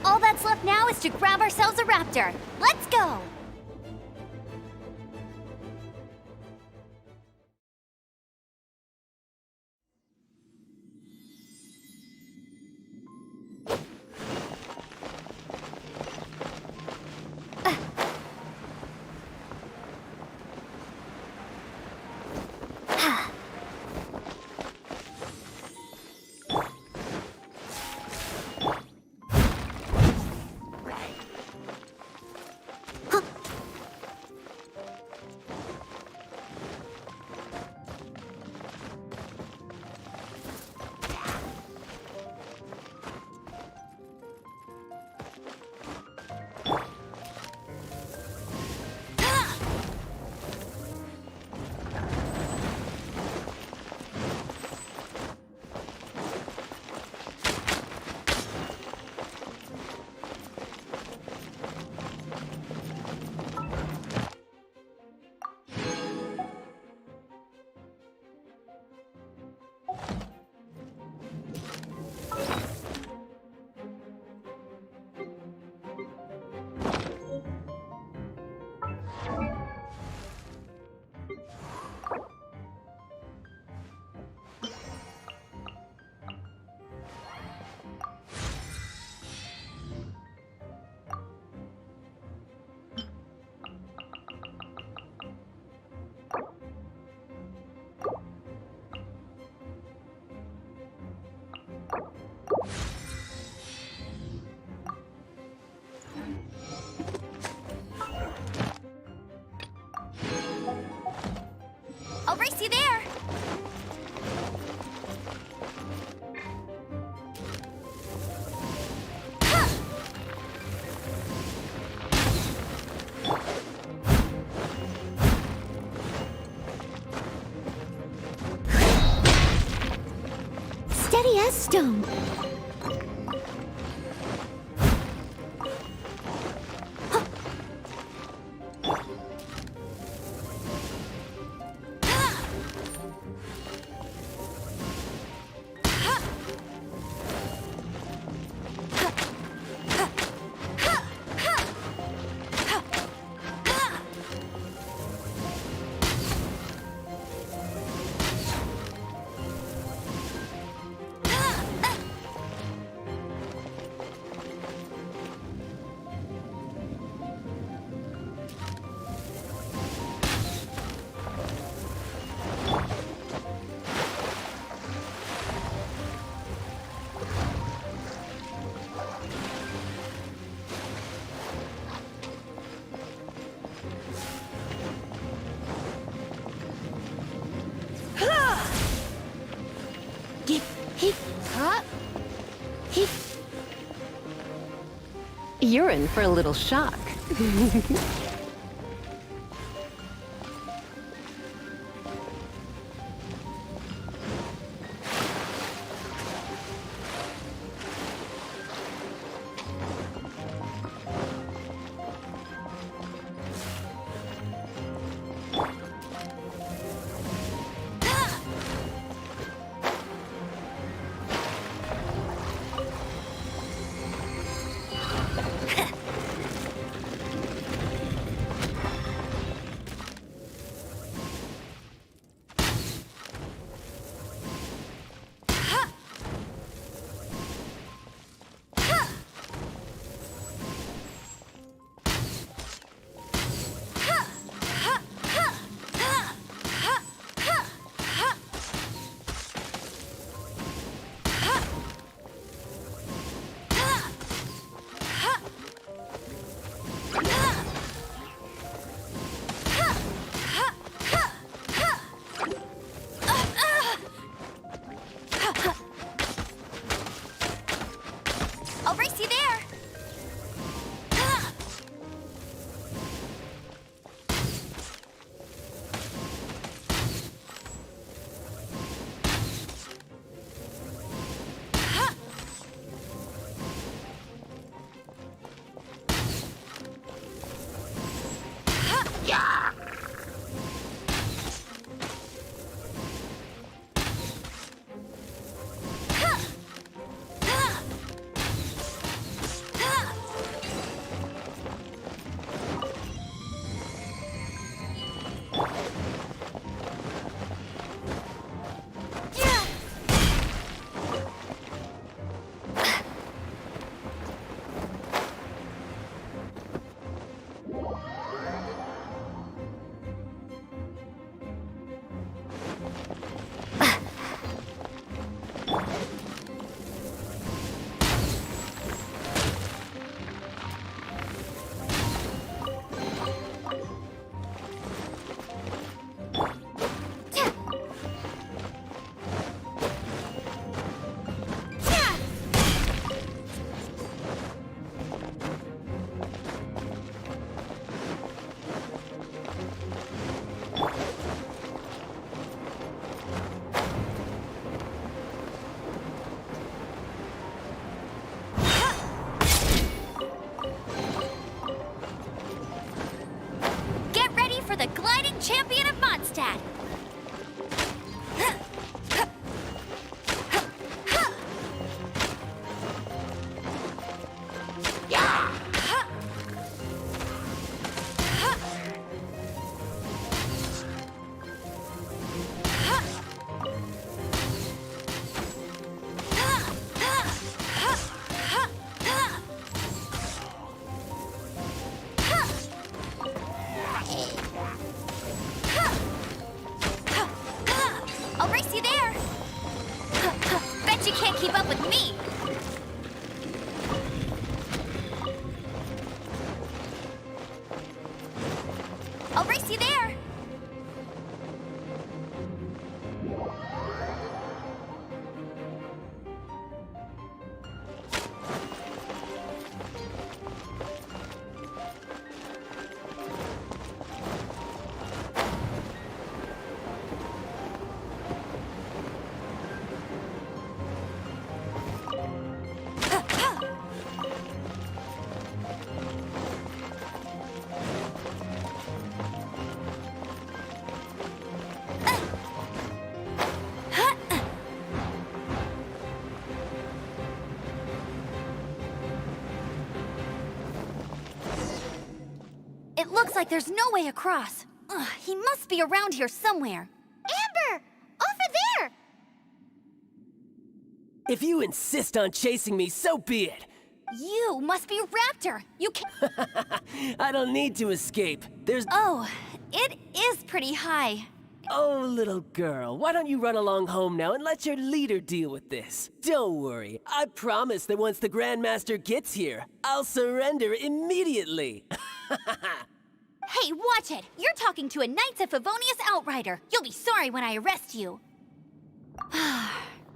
All that's left now is to grab ourselves a raptor. Let's go! I'll race you there! Steady as stone. You're in for a little shock. I'll race you there! The gliding champion of Mondstadt! I'll race you there! Bet you can't keep up with me! I'll race you there! It looks like there's no way across. Ugh, he must be around here somewhere. Amber! Over there! If you insist on chasing me, so be it. You must be Raptor. You can't... I don't need to escape. There's... Oh, it is pretty high. Oh, little girl, why don't you run along home now and let your leader deal with this? Don't worry, I promise that once the Grandmaster gets here, I'll surrender immediately. Hey, watch it! You're talking to a Knights of Favonius outrider. You'll be sorry when I arrest you.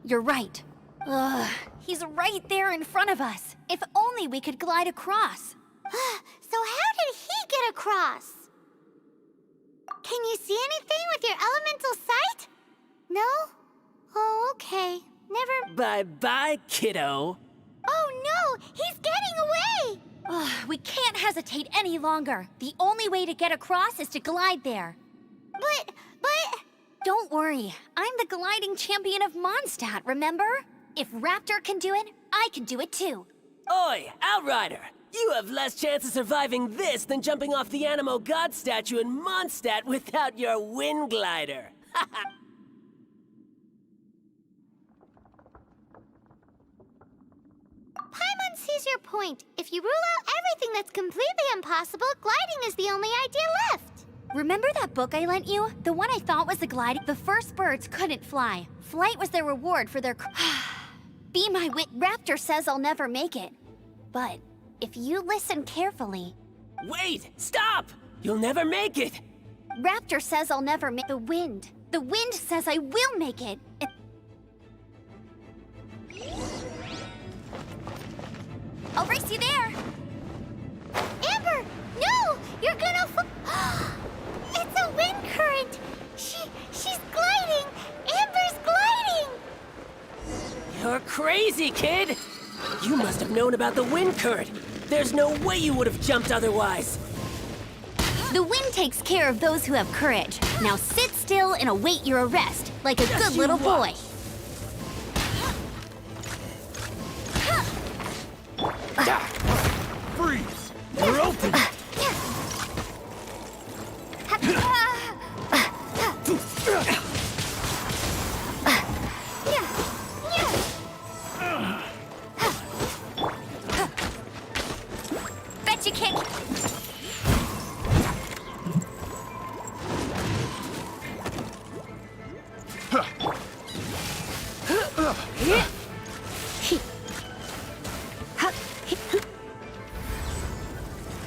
You're right. Ugh, he's right there in front of us. If only we could glide across. So how did he get across? Can you see anything with your elemental sight? No? Oh, okay. Never... Bye-bye, kiddo. Oh no! He's getting away! Ugh, we can't hesitate any longer. The only way to get across is to glide there. But... Don't worry. I'm the gliding champion of Mondstadt, remember? If Raptor can do it, I can do it too. Oi, Outrider! You have less chance of surviving this than jumping off the Animo God statue in Mondstadt without your wind glider. Paimon sees your point. If you rule out everything that's completely impossible, gliding is the only idea left. Remember that book I lent you? The one I thought was the gliding? The first birds couldn't fly. Flight was their reward for their... Be my wit. Raptor says I'll never make it. But if you listen carefully... Wait! Stop! You'll never make it! Raptor says I'll never make... The wind. The wind says I will make it. I'll race you there. Amber! No! You're gonna It's a wind current! She's gliding! Amber's gliding! You're crazy, kid! You must have known about the wind current. There's no way you would have jumped otherwise. The wind takes care of those who have courage. Now sit still and await your arrest, like a good little boy. Freeze! You're open! Bet you can't...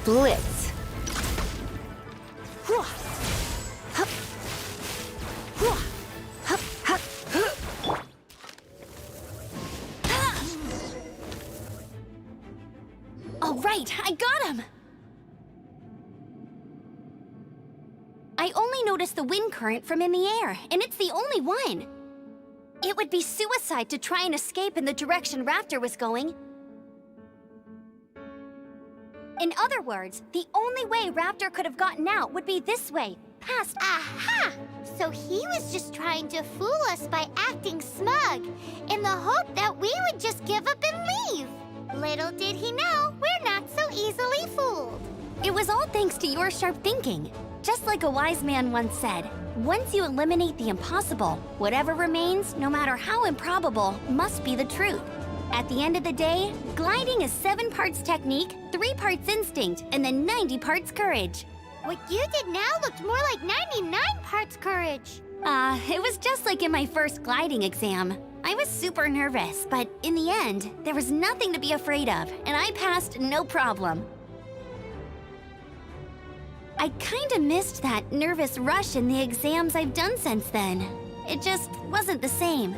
Blitz. All right, I got him! I only noticed the wind current from in the air, and it's the only one. It would be suicide to try and escape in the direction Raptor was going. In other words, the only way Raptor could have gotten out would be this way, past... Aha! So he was just trying to fool us by acting smug, in the hope that we would just give up and leave. Little did he know, we're not so easily fooled. It was all thanks to your sharp thinking. Just like a wise man once said, once you eliminate the impossible, whatever remains, no matter how improbable, must be the truth. At the end of the day, gliding is 7 parts technique, 3 parts instinct, and then 90 parts courage. What you did now looked more like 99 parts courage. It was just like in my first gliding exam. I was super nervous, but in the end, there was nothing to be afraid of, and I passed no problem. I kinda missed that nervous rush in the exams I've done since then. It just wasn't the same.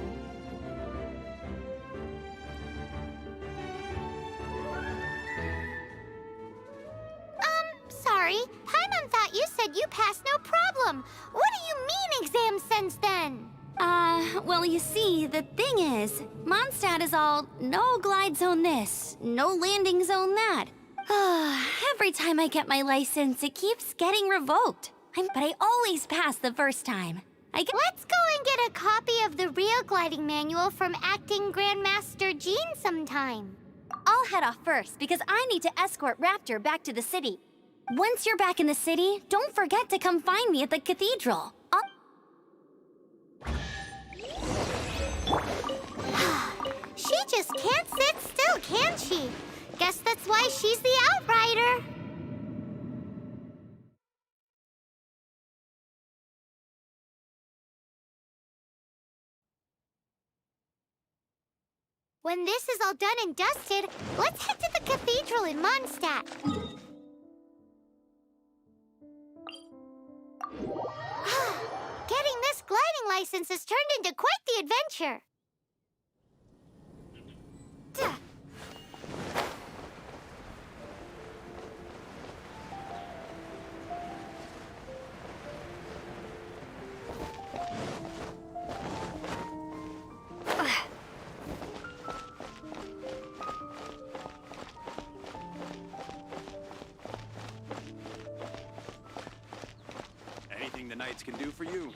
Sorry. Paimon thought you said you passed no problem. What do you mean exam sense then? Well, you see, the thing is, Mondstadt is all no glide zone this, no landing zone that. Every time I get my license, it keeps getting revoked. But I always pass the first time. Let's go and get a copy of the real gliding manual from Acting Grandmaster Jean sometime. I'll head off first because I need to escort Raptor back to the city. Once you're back in the city, don't forget to come find me at the cathedral. She just can't sit still, can she? Guess that's why she's the Outrider. When this is all done and dusted, let's head to the cathedral in Mondstadt. Getting this gliding license has turned into quite the adventure. Anything the knights can do for you.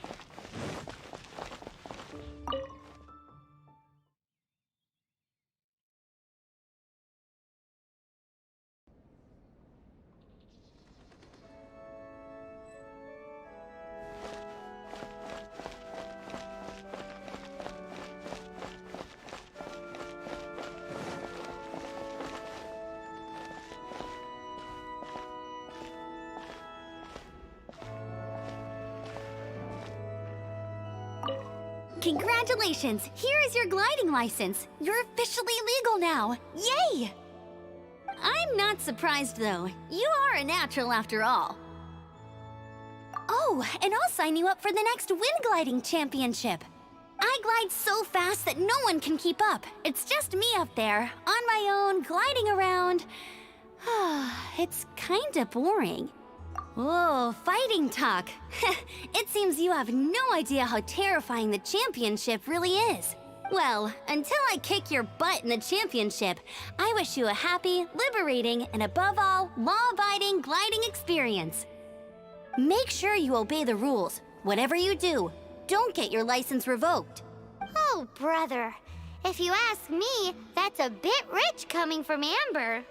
Congratulations! Here is your gliding license. You're officially legal now. Yay! I'm not surprised though. You are a natural after all. Oh, and I'll sign you up for the next wind gliding championship. I glide so fast that no one can keep up. It's just me up there, on my own, gliding around. It's kinda boring. Whoa, fighting talk. It seems you have no idea how terrifying the championship really is. Well, until I kick your butt in the championship, I wish you a happy, liberating, and above all, law-abiding gliding experience. Make sure you obey the rules. Whatever you do, don't get your license revoked. Oh, brother. If you ask me, that's a bit rich coming from Amber.